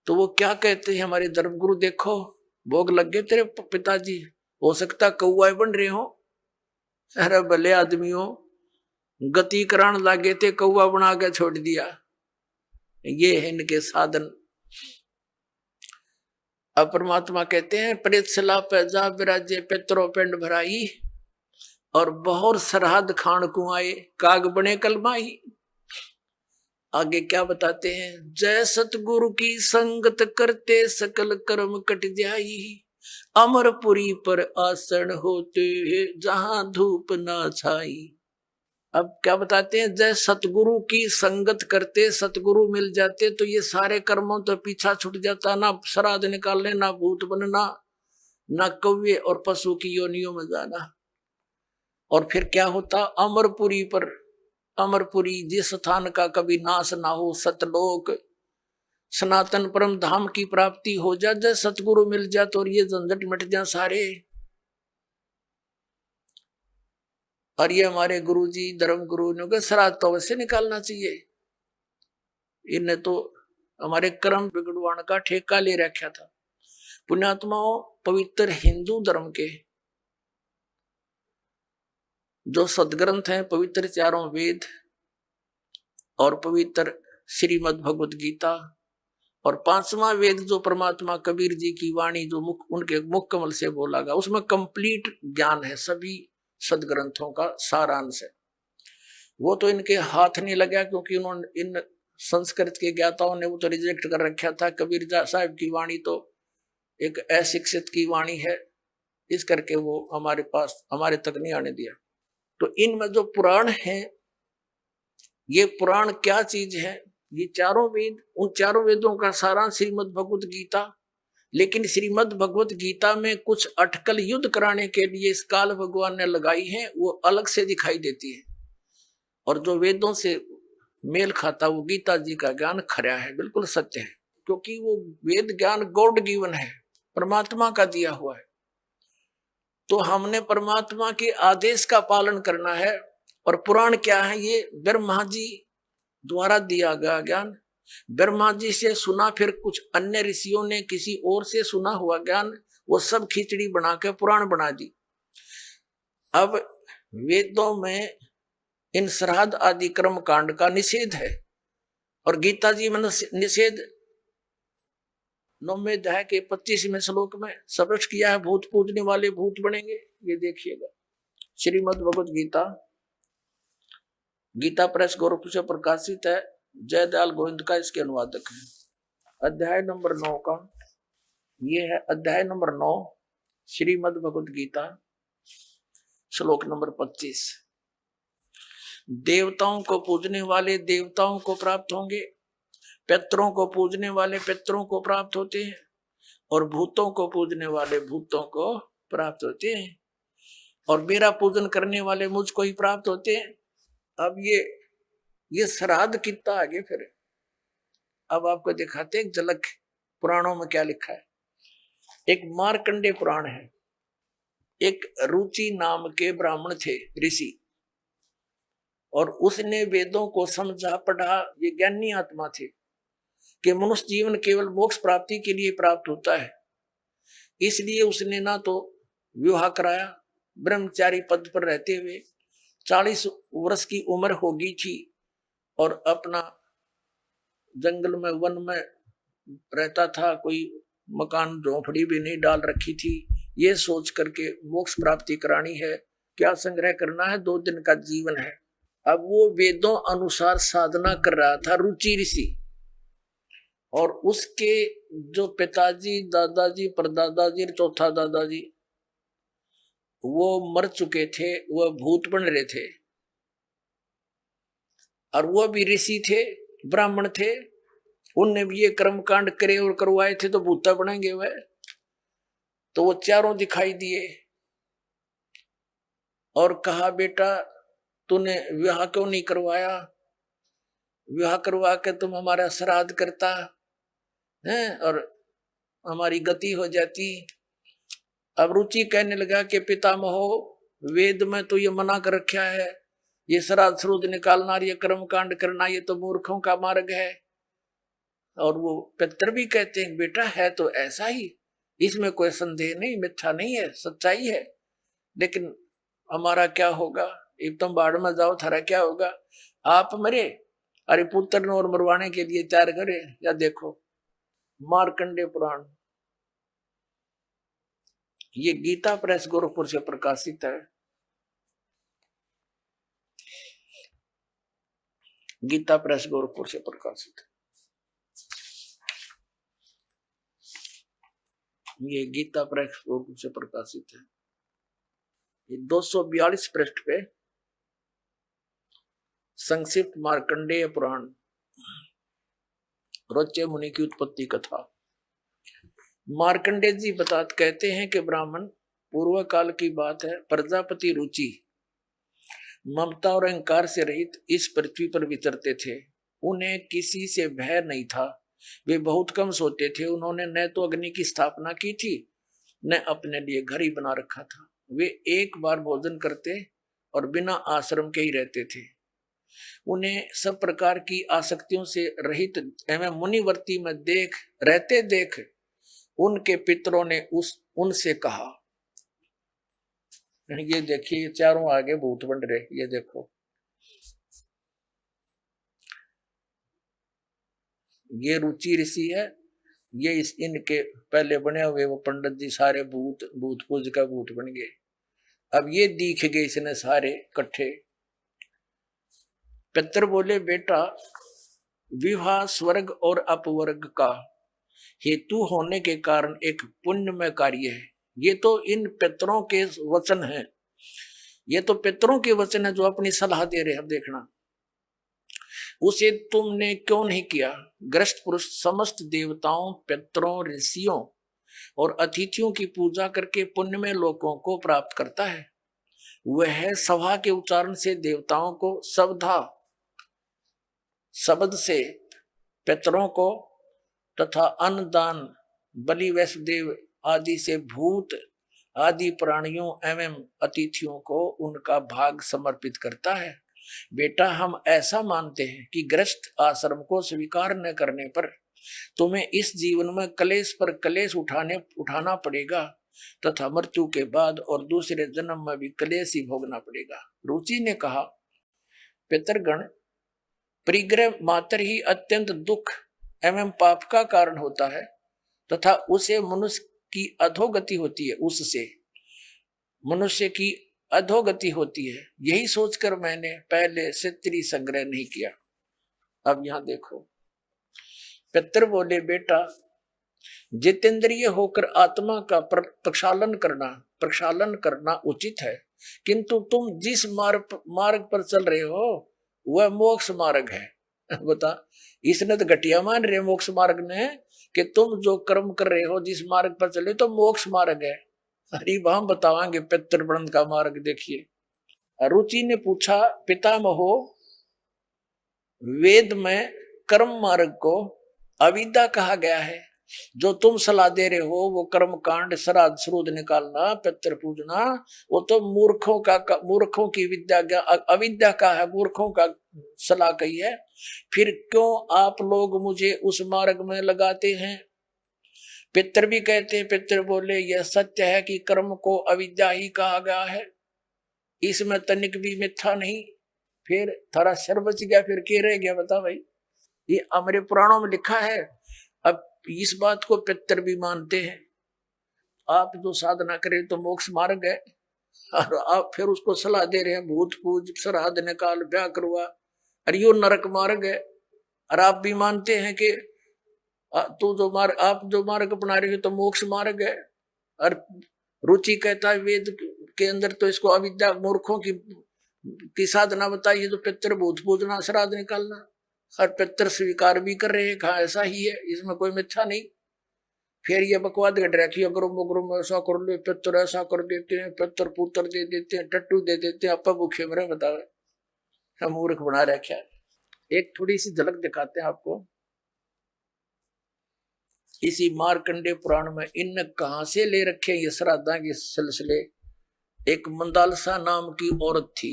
S2: तो वो क्या कहते हैं हमारे धर्मगुरु, देखो भोग लग गए तेरे पिताजी, हो सकता कौआ बन रहे हो। अरे भले आदमियों, गति करान लागे थे कौआ बना के छोड़ दिया, ये है इनके साधन। अब परमात्मा कहते हैं प्रेत शिला पैजा विराजे पितरों पिंड भराई, और बहुत श्राद्ध खान कुआए काग बने कलमाई। आगे क्या बताते हैं, जय सतगुरु की संगत करते सकल कर्म कट जाई, अमरपुरी पर आसन होते जहां धूप ना छाई। अब क्या बताते हैं, जय सतगुरु की संगत करते, सतगुरु मिल जाते तो ये सारे कर्मों तो पीछा छूट जाता, ना श्राद्ध निकालने, ना भूत बनना, ना कौवे और पशु की योनियों में जाना। और फिर क्या होता, अमरपुरी पर, अमरपुरी जिस स्थान का कभी नाश ना हो, सतलोक सनातन परम धाम की प्राप्ति हो जा, जब सतगुरु मिल जा तो ये झंझट मिट जा सारे। और ये हमारे गुरुजी धर्म गुरु ने कहा श्राद्ध तो अवश्य निकालना चाहिए, इन्हें तो हमारे कर्म बिगड़वाने का ठेका ले रखा था। पुण्यात्माओं, पवित्र हिंदू धर्म के जो सदग्रंथ हैं, पवित्र 4 वेद और पवित्र श्रीमद् भगवत गीता, और 5वां वेद जो परमात्मा कबीर जी की वाणी जो उनके मुख कमल से बोला गया, उसमें कंप्लीट ज्ञान है, सभी सदग्रंथों का सारांश है। वो तो इनके हाथ नहीं लगा, क्योंकि उन्होंने इन संस्कृत के ज्ञाताओं ने वो तो रिजेक्ट कर रखा था। कबीर साहब की वाणी तो एक अशिक्षित की वाणी है, इस करके वो हमारे पास, हमारे तक नहीं आने दिया। तो इनमें जो पुराण है, ये पुराण क्या चीज है? ये चारों वेद, उन चारों वेदों का सारांश श्रीमद् भगवत गीता। लेकिन श्रीमद् भगवत गीता में कुछ अटकल युद्ध कराने के लिए इस काल भगवान ने लगाई है, वो अलग से दिखाई देती है। और जो वेदों से मेल खाता वो गीता जी का ज्ञान खरा है, बिल्कुल सत्य है, क्योंकि वो वेद ज्ञान गॉड गिवन है, परमात्मा का दिया हुआ है। तो हमने परमात्मा के आदेश का पालन करना है। और पुराण क्या है? ये ब्रह्मा जी द्वारा दिया गया ज्ञान, ब्रह्मा जी से सुना, फिर कुछ अन्य ऋषियों ने किसी और से सुना हुआ ज्ञान, वो सब खिचड़ी बना के पुराण बना दी। अब वेदों में इन श्राद्ध आदि कर्म कांड का निषेध है, और गीता जी में निषेध 9वें अध्याय के 25वें श्लोक में स्पष्ट किया है, भूत पूजने वाले भूत बनेंगे। ये देखिएगा श्रीमद् भगवत गीता, गीता प्रेस गोरखपुर से प्रकाशित है, जयदयाल गोविंद का इसके अनुवादक है। अध्याय नंबर 9 का ये है, अध्याय नंबर 9 श्रीमद् भगवत गीता, श्लोक नंबर 25। देवताओं को पूजने वाले देवताओं को प्राप्त होंगे, पितरों को पूजने वाले पितरों को प्राप्त होते हैं, और भूतों को पूजने वाले भूतों को प्राप्त होते हैं, और मेरा पूजन करने वाले मुझको ही प्राप्त होते हैं। अब ये श्राद्ध कितना आगे फिर, अब आपको दिखाते हैं एक झलक पुराणों में क्या लिखा है। एक मार्कंडेय पुराण है। एक रुचि नाम के ब्राह्मण थे, ऋषि, और उसने वेदों को समझा पढ़ा। ये ज्ञानी आत्मा थे कि मनुष्य जीवन केवल मोक्ष प्राप्ति के लिए प्राप्त होता है। इसलिए उसने ना तो विवाह कराया, ब्रह्मचारी पद पर रहते हुए 40 वर्ष की उम्र हो गई थी, और अपना जंगल में वन में रहता था, कोई मकान झोंपड़ी भी नहीं डाल रखी थी। ये सोच करके मोक्ष प्राप्ति करानी है, क्या संग्रह करना है, 2 दिन का जीवन है। अब वो वेदों अनुसार साधना कर रहा था, रुचि ऋषि, और उसके जो पिताजी, दादाजी, परदादाजी, चौथा दादाजी वो मर चुके थे, वह भूत बन रहे थे, और वह भी ऋषि थे, ब्राह्मण थे। उनने भी ये कर्म कांड करे और करवाए थे, तो भूता बनेंगे वह। तो वो चारों दिखाई दिए और कहा, बेटा तूने विवाह क्यों नहीं करवाया? विवाह करवा के तुम हमारा श्राद्ध करता है और हमारी गति हो जाती। अब रुचि कहने लगा कि पितामहो, वेद में तो ये मना कर रखा है, ये श्राद्ध श्रुद्ध निकालना, ये कर्म कांड करना, ये तो मूर्खों का मार्ग है। और वो पितर भी कहते हैं, बेटा है तो ऐसा ही, इसमें कोई संदेह नहीं, मिथ्या नहीं है, सच्चाई है। लेकिन हमारा क्या होगा? एक तुम बाढ़ में जाओ, थारा क्या होगा? आप मरे, अरे पुत्र और मरवाने के लिए तैयार करे। या देखो मार्कंडेय पुराण, ये गीता प्रेस गोरखपुर से प्रकाशित है। गीता प्रेस गोरखपुर से प्रकाशित है। ये गीता प्रेस गोरखपुर से प्रकाशित है। ये 242 पृष्ठ पे संक्षिप्त मार्कंडेय पुराण, रोचे मुनि की उत्पत्ति कथा। मार्कंडेय जी कहते हैं कि ब्राह्मण, पूर्व काल की बात है, प्रजापति रुचि ममता और अहंकार से रहित इस पृथ्वी पर विचरते थे। उन्हें किसी से भय नहीं था, वे बहुत कम सोते थे। उन्होंने न तो अग्नि की स्थापना की थी, न अपने लिए घर ही बना रखा था। वे एक बार भोजन करते और बिना आश्रम के ही रहते थे। उन्हें सब प्रकार की आसक्तियों से रहित एवं मुनिवर्ती में देख उनके पितरों ने उनसे कहा, ये देखिए चारों आगे भूत बन रहे, ये देखो, ये रुचि ऋषि है, ये इनके पहले बने हुए वो पंडित जी सारे भूत पूज का भूत बन गए। अब ये दिख गए इसने सारे इकट्ठे। पितर बोले, बेटा विवाह स्वर्ग और अपवर्ग का हेतु होने के कारण एक पुण्यमय कार्य है। ये तो इन पितरों के वचन हैं। ये तो पितरों के वचन है जो अपनी सलाह दे रहे हैं। अब देखना, उसे तुमने क्यों नहीं किया। ग्रस्त पुरुष समस्त देवताओं, पितरों, ऋषियों और अतिथियों की पूजा करके पुण्यमय लोकों को प्राप्त करता है। वह सभा के उच्चारण से देवताओं को, शब्द से पितरों को तथा अन्नदान, बलि, वैष्णदेव आदि से भूत आदि प्राणियों एवं अतिथियों को उनका भाग समर्पित करता है। बेटा, हम ऐसा मानते हैं कि गृहस्थ आश्रम को स्वीकार न करने पर तुम्हें इस जीवन में कलेश पर कलेश उठाना पड़ेगा तथा मृत्यु के बाद और दूसरे जन्म में भी कलेश ही भोगना पड़ेगा। रुचि ने कहा, पितरगण, परिग्रह मात्र ही अत्यंत दुख एवं पाप का कारण होता है तथा उसे मनुष्य की अधोगति होती है, उससे मनुष्य की अधोगति होती है। यही सोचकर मैंने पहले से स्त्री संग्रह नहीं किया। अब यहां देखो, पितर बोले, बेटा, जितेंद्रिय होकर आत्मा का प्रक्षालन करना उचित है, किंतु तुम जिस मार्ग पर चल रहे हो वह मोक्ष मार्ग है। बता, इसने तो घटिया मान रहे मोक्ष मार्ग ने कि तुम जो कर्म कर रहे हो, जिस मार्ग पर चले तो मोक्ष मार्ग है। अरे हम बतावांगे पितृवृंद का मार्ग। देखिए, रुचि ने पूछा, पितामहो, वेद में कर्म मार्ग को अविद्या कहा गया है। जो तुम सलाह दे रहे हो वो कर्म कांड, श्राद्ध श्रुद्ध निकालना, पितृ पूजना, वो तो मूर्खों की विद्या, अविद्या का है, मूर्खों का सलाह कही है। फिर क्यों आप लोग मुझे उस मार्ग में लगाते हैं। पितर भी कहते हैं, पितर बोले, यह सत्य है कि कर्म को अविद्या ही कहा गया है, इसमें तनिक भी मिथ्या नहीं। फिर थारा शर बच गया, फिर क्या रह गया बता भाई। ये हमारे पुराणों में लिखा है। अब इस बात को पितर भी मानते हैं। आप जो साधना करें तो मोक्ष मार्ग है, और आप फिर उसको सलाह दे रहे हैं भूत पूज, श्राद्ध निकाल, ब्याह करवा, अरे यो नरक मार्ग है। और आप भी मानते हैं कि आप जो मार्ग अपना रहे हो तो मोक्ष मार्ग है। और रुचि कहता है वेद के अंदर तो इसको अविद्या, मूर्खों की साधना बताइए, तो पितर भूत पूजना, श्राद्ध निकालना, और पितर स्वीकार भी कर रहे हैं, कहा ऐसा ही है, इसमें कोई मिथ्या नहीं। फिर ये बकवाद घट रखी, अगरुम ऐसा कर लो, पितर ऐसा कर देते हैं, पितर पुत्र दे देते हैं, टट्टू दे देते हैं, आपा भूखे मरे, बतावे हम मूर्ख बना रखा है। एक थोड़ी सी झलक दिखाते हैं आपको इसी मार्कंडे पुराण में। इन कहां से ले रखे ये श्राद्धा के सिलसिले। एक मंदालसा नाम की औरत थी,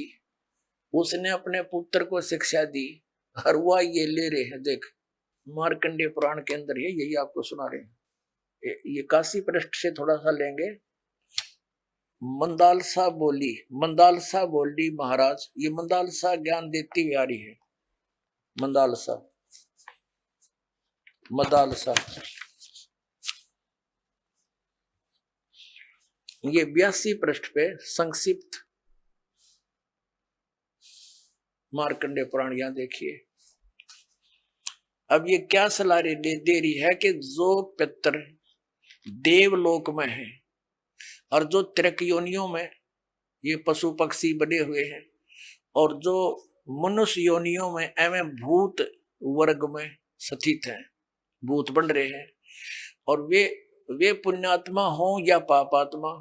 S2: उसने अपने पुत्र को शिक्षा दी, और वह ये ले रहे हैं। देख, मार्कंडे पुराण के अंदर है, यही आपको सुना रहे हैं। ये काशी पृष्ठ से थोड़ा सा लेंगे। मंदालसा बोली महाराज, ये मंदालसा ज्ञान देती हुई आ रही है। मंदालसा ये 82 पृष्ठ पे संक्षिप्त मार्कंडे पुराण, यहां देखिए। अब ये क्या सलाह दे रही है कि जो पितर देवलोक में है और जो त्रिक योनियों में ये पशु पक्षी बने हुए हैं, और जो मनुष्य योनियों में एवं भूत वर्ग में स्थित हैं, भूत बन रहे हैं, और वे पुण्यात्मा हो या पापात्मा,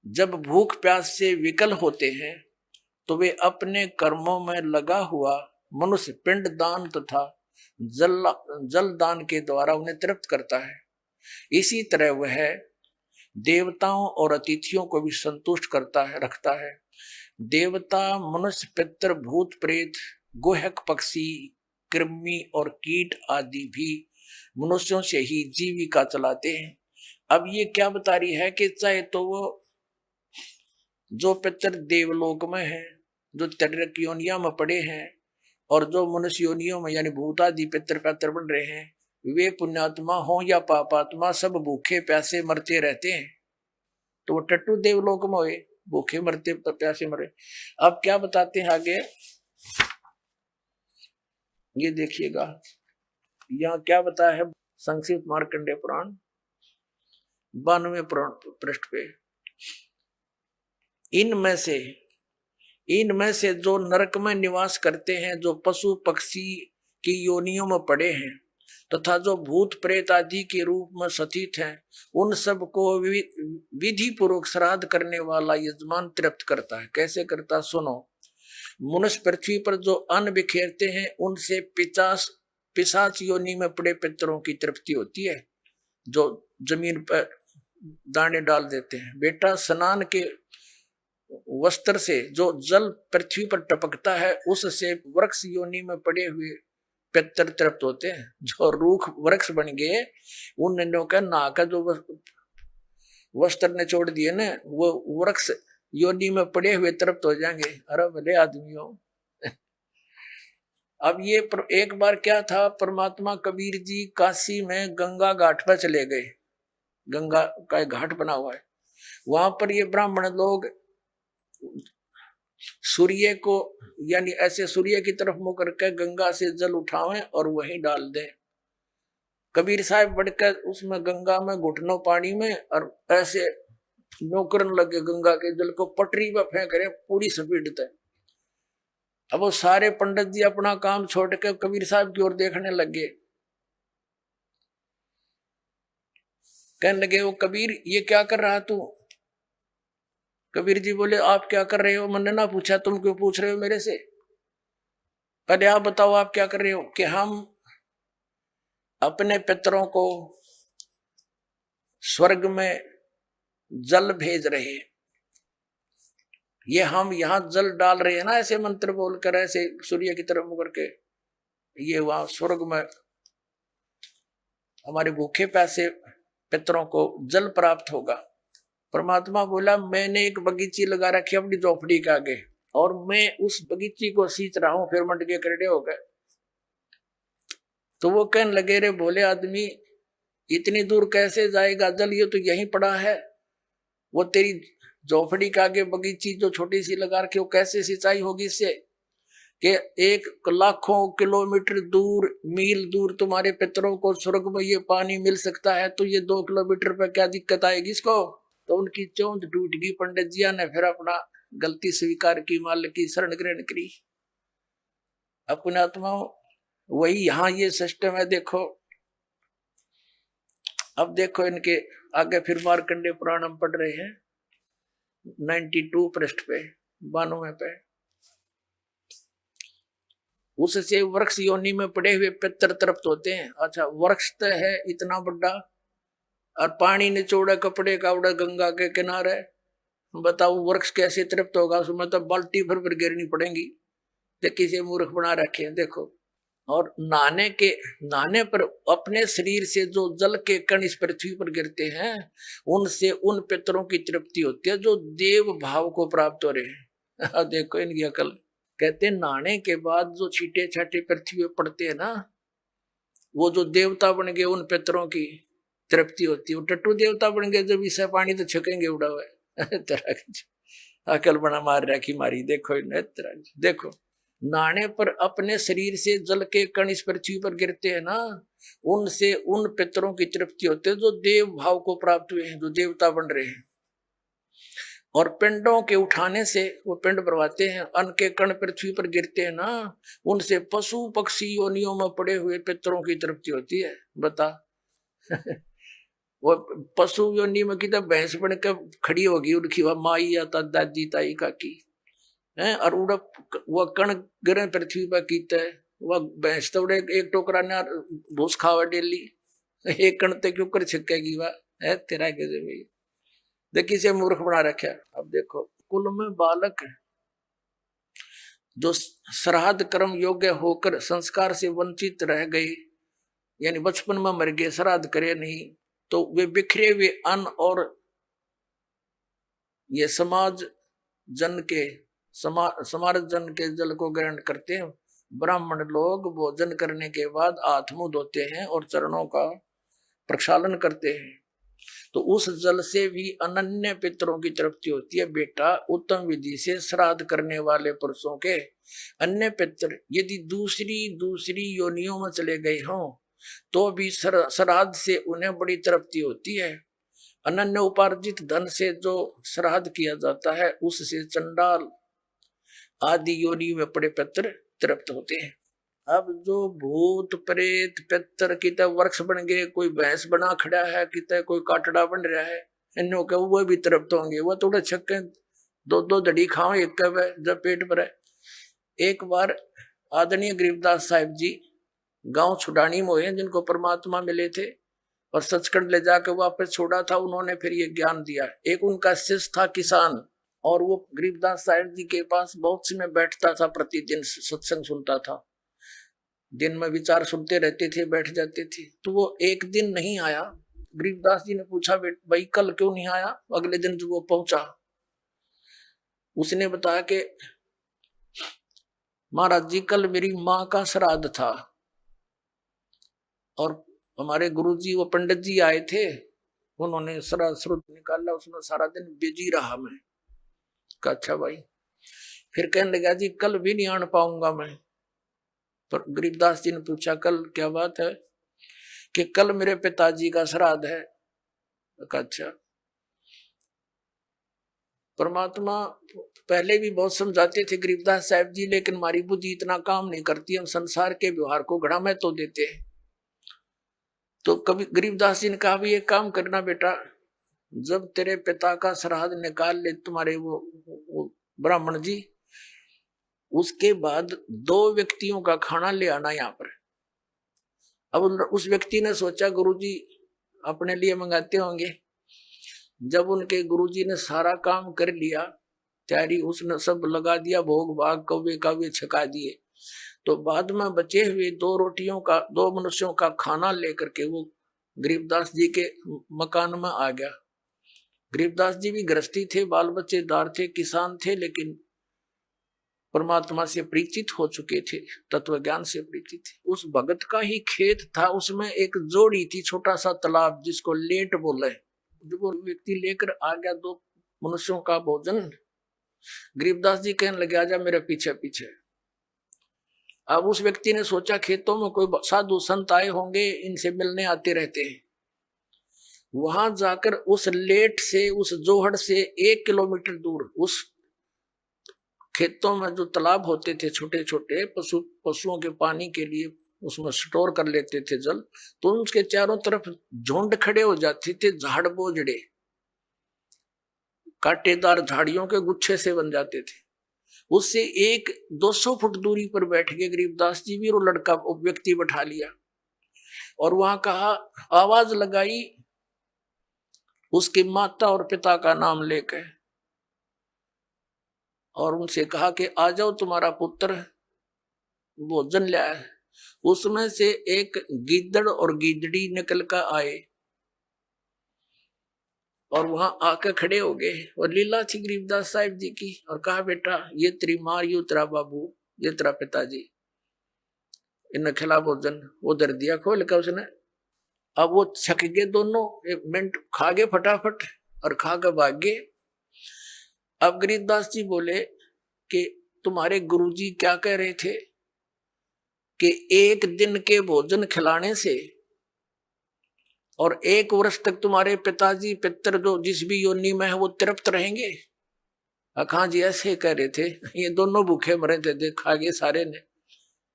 S2: जब भूख प्यास से विकल होते हैं तो वे अपने कर्मों में लगा हुआ मनुष्य पिंड दान तथा जल दान के द्वारा उन्हें तृप्त करता है। इसी तरह वह देवताओं और अतिथियों को भी संतुष्ट रखता है। देवता, मनुष्य, पितर, भूत, प्रेत, गोहक, पक्षी, कृमि और कीट आदि भी मनुष्यों से ही जीविका चलाते हैं। अब ये क्या बता रही है कि चाहे तो वो जो पितर देवलोक में है, जो त्रिक योनिया में पड़े हैं, और जो मनुष्य योनियों में यानी भूतादि पितर बन रहे हैं, वे पुण्यात्मा हो या पापात्मा, सब भूखे प्यासे मरते रहते हैं। तो वो टट्टू देवलोक में हुए, भूखे मरते प्यासे मरे। अब क्या बताते हैं आगे, ये देखिएगा, यहाँ क्या बताया है संक्षिप्त मार्कंडे पुराण 92 पृष्ठ पे। इनमें से जो नरक में निवास करते हैं, जो पशु पक्षी की योनियों में पड़े हैं तथा जो भूत प्रेत आदि के रूप में स्थित हैं, उन सब को विधि पूर्वक श्राद्ध करने वाला यजमान तृप्त करता है। कैसे करता, सुनो। मनुष्य पृथ्वी पर जो अन्न बिखेरते हैं उनसे पिशाच योनि में पड़े पितरों की तृप्ति होती है, जो जमीन पर दाने डाल देते हैं। बेटा, स्नान के वस्त्र से जो जल पृथ्वी पर टपकता है उससे वृक्ष योनि में पड़े हुए पितर तृप्त होते हैं। जो रूख वृक्ष बन गए उन नन्हों का नहा का जो वस्त्र ने छोड़ दिए ना, वो वृक्ष योनि में पड़े हुए तृप्त हो जाएंगे। अरे भले आदमियों। अब ये एक बार क्या था, परमात्मा कबीर जी काशी में गंगा घाट पर चले गए। गंगा का एक घाट बना हुआ है, वहां पर ये ब्राह्मण लोग सूर्य को, यानी ऐसे सूर्य की तरफ मुंह करके गंगा से जल उठावें और वहीं डाल दें। कबीर साहब बढ़कर उसमें गंगा में घुटनों पानी में और ऐसे नौकरन लगे गंगा के जल को पटरी पर फेंक रहे पूरी स्पीड तक। अब वो सारे पंडित जी अपना काम छोड़ के कबीर साहब की ओर देखने लगे। कहने लगे, वो कबीर ये क्या कर रहा तू? कबीर जी बोले, आप क्या कर रहे हो? मैंने ना पूछा, तुम क्यों पूछ रहे हो मेरे से? पहले आप बताओ आप क्या कर रहे हो? कि हम अपने पितरों को स्वर्ग में जल भेज रहे हैं। ये हम यहां जल डाल रहे हैं ना, ऐसे मंत्र बोलकर, ऐसे सूर्य की तरफ मुंह करके, ये वहां स्वर्ग में हमारे भूखे प्यासे पितरों को जल प्राप्त होगा। परमात्मा बोला, मैंने एक बगीची लगा रखी अपनी झोपड़ी के आगे और मैं उस बगीची को सींच रहा हूं। फिर मंड के करड़े हो गए। तो वो कहने लगे, रे भोले आदमी, इतनी दूर कैसे जाएगा जल? ये तो यहीं पड़ा है। वो तेरी झोपड़ी के आगे बगीची जो छोटी सी लगा रखी, वो कैसे सिंचाई होगी इससे? कि एक लाखों किलोमीटर दूर, मील दूर तुम्हारे पितरों को स्वर्ग में ये पानी मिल सकता है, तो ये 2 किलोमीटर पे क्या दिक्कत आएगी इसको? तो उनकी चौंध टूट गई। पंडित जिया ने फिर अपना गलती स्वीकार की, माल की शरण ग्रहण करी। अपने आत्मा वही यहां ये सिस्टम है। देखो, अब देखो इनके आगे फिर मार्कंडेय पुराण हम पढ़ रहे हैं 92 पृष्ठ पे, 92 पे। उससे वृक्ष योनि में पड़े हुए पितर तृप्त होते हैं। अच्छा, वृक्ष तो है इतना बड़ा और पानी निचोड़ा कपड़े का उड़ा गंगा के किनारे, बताओ वृक्ष कैसे तृप्त होगा? उसमें तो बाल्टी भर गिरनी पड़ेगी। तो किसी मूर्ख बना रखे हैं। देखो, और नहाने पर अपने शरीर से जो जल के कण इस पृथ्वी पर गिरते हैं, उनसे उन पितरों की तृप्ति होती है जो देव भाव को प्राप्त हो रहे हैं। देखो इनकी अकल। कहते हैं नहाने के बाद जो छींटे छाटे पृथ्वी पर पड़ते हैं ना, वो जो देवता बन गए उन पितरों की तृप्ति होती है। वो टट्टू देवता बन गए, जब इससे पानी तो छकेंगे उड़ा हुआ। अकल बना मार रखी मारी। देखो देखो, नहाने पर अपने शरीर से जल के कण इस पृथ्वी पर गिरते हैं ना, उनसे उन पितरों की तृप्ति होती है जो देव भाव को प्राप्त हुए हैं, जो देवता बन रहे हैं। और पिंडों के उठाने से वो पिंड भरवाते हैं, अन्न के कण पृथ्वी पर गिरते हैं ना, उनसे पशु पक्षी योनियों में पड़े हुए पितरों की तृप्ति होती है। बता वो पशु योनि में की तो भैंस बन के खड़ी होगी, उनकी वह माई या दादी ताई काकी है, और उड़ा वह कण गिरे पृथ्वी पर कीता है। वह भैंस तो उड़े एक टोकरा ने भूस खावा डेली, एक कण ते क्यों कर छिकेगी वह है तेरा के भाई। देखिए से मूर्ख बना रखा। अब देखो, कुल में बालक जो श्राद्ध कर्म योग्य होकर संस्कार से वंचित रह गए, यानी बचपन में मर गए, श्राद्ध करे नहीं, तो वे बिखरे हुए अन्न और ये समाज जन के जल को ग्रहण करते हैं। ब्राह्मण लोग भोजन करने के बाद हाथ मुंह धोते हैं और चरणों का प्रक्षालन करते हैं, तो उस जल से भी अनन्य पितरों की तृप्ति होती है। बेटा, उत्तम विधि से श्राद्ध करने वाले पुरुषों के अन्य पितर यदि दूसरी योनियों में चले गए हों, तो भी श्राद्ध से उन्हें बड़ी तृप्ति होती है। अनन्य उपार्जित धन से जो श्राद्ध किया जाता है उससे चंडाल आदि योनि में पड़े पितर तृप्त होते हैं। अब जो भूत प्रेत पितर कितने वृक्ष बन गए, कोई भैंस बना खड़ा है, कितने कोई काटड़ा बन रहा है, इन्हों के वो भी तृप्त होंगे। वो थोड़े छक्के दो दो दड़ी खाओ एक कब जब पेट भरे। एक बार आदरणीय गरीबदास साहिब जी गांव छुडानी में हुए, जिनको परमात्मा मिले थे और सचखंड ले जाकर वापस छोड़ा था, उन्होंने फिर ये ज्ञान दिया। एक उनका शिष्य था किसान, और वो गरीबदास साहिब जी के पास बहुत समय बैठता था, प्रतिदिन सत्संग सुनता था, दिन में विचार सुनते रहते थे, बैठ जाते थे। तो वो एक दिन नहीं आया। गरीबदास जी ने पूछा, भाई कल क्यों नहीं आया? अगले दिन जब वो पहुंचा, उसने बताया कि महाराज जी कल मेरी माँ का श्राद्ध था और हमारे गुरुजी वो पंडित जी आए थे, उन्होंने श्राद्ध श्रुत निकाला, उसमें सारा दिन बिजी रहा मैं। अच्छा भाई। फिर कहने लगा जी कल भी नहीं आने पाऊंगा मैं। पर गरीबदास जी ने पूछा कल क्या बात है? कि कल मेरे पिताजी का श्राद्ध है। अच्छा। परमात्मा पहले भी बहुत समझाते थे गरीबदास साहब जी, लेकिन हमारी बुद्धि इतना काम नहीं करती, हम संसार के व्यवहार को घड़ा महत्व तो देते हैं। तो कभी गरीबदास जी ने कहा भी एक काम करना बेटा, जब तेरे पिता का श्राद्ध निकाल ले तुम्हारे वो ब्राह्मण जी, उसके बाद 2 व्यक्तियों का खाना ले आना यहाँ पर। अब उस व्यक्ति ने सोचा गुरुजी अपने लिए मंगाते होंगे। जब उनके गुरुजी ने सारा काम कर लिया, तैयारी उसने सब लगा दिया, भोग भाग कौवे कावे छका दिए, तो बाद में बचे हुए 2 रोटियों का 2 मनुष्यों का खाना लेकर के वो गरीबदास जी के मकान में आ गया। गरीबदास जी भी गृहस्थी थे, बाल बच्चेदार थे, किसान थे, लेकिन परमात्मा से परिचित हो चुके थे, तत्व ज्ञान से परिचित थे। उस भगत का ही खेत था, उसमें एक जोड़ी थी, छोटा सा तालाब जिसको लेट बोले। जब वो व्यक्ति लेकर आ गया 2 मनुष्यों का भोजन, गरीबदास जी कहने लगे आजा मेरे पीछे पीछे। अब उस व्यक्ति ने सोचा खेतों में कोई साधु संत आए होंगे, इनसे मिलने आते रहते हैं। वहां जाकर उस लेट से, उस जोहड़ से 1 किलोमीटर दूर उस खेतों में जो तालाब होते थे छोटे छोटे, पशुओं के पानी के लिए उसमें स्टोर कर लेते थे जल, तो उसके चारों तरफ झुंड खड़े हो जाते थे, झाड़ बोझड़े कांटेदार झाड़ियों के गुच्छे से बन जाते थे। उससे 200 फुट दूरी पर बैठ के गरीबदास जी भी वो लड़का व्यक्ति बैठा लिया और वहां कहा, आवाज लगाई उसकी माता और पिता का नाम लेकर, और उनसे कहा कि आ जाओ तुम्हारा पुत्र भोजन लाया है। उसमें से एक गिद्दड़ और गिद्दड़ी निकल कर आए और वहां आकर खड़े हो गए, और लीला थी गरीबदास साहिब जी की, और कहा बेटा ये तेरी माँ, ये तेरा बाबू, ये तेरा पिताजी, इन्हें खिला भोजन। वो दर दिया खोल कर उसने। अब वो छक गए दोनों, 1 मिनट खा गए फटाफट और खा कर भाग गए। अब गरीबदास जी बोले कि तुम्हारे गुरुजी क्या कह रहे थे कि 1 दिन के भोजन खिलाने से और 1 वर्ष तक तुम्हारे पिताजी पितर जो जिस भी योनि में है वो तृप्त रहेंगे। अखा जी ऐसे कह रहे थे, ये दोनों भूखे मरे थे, खा गए सारे ने,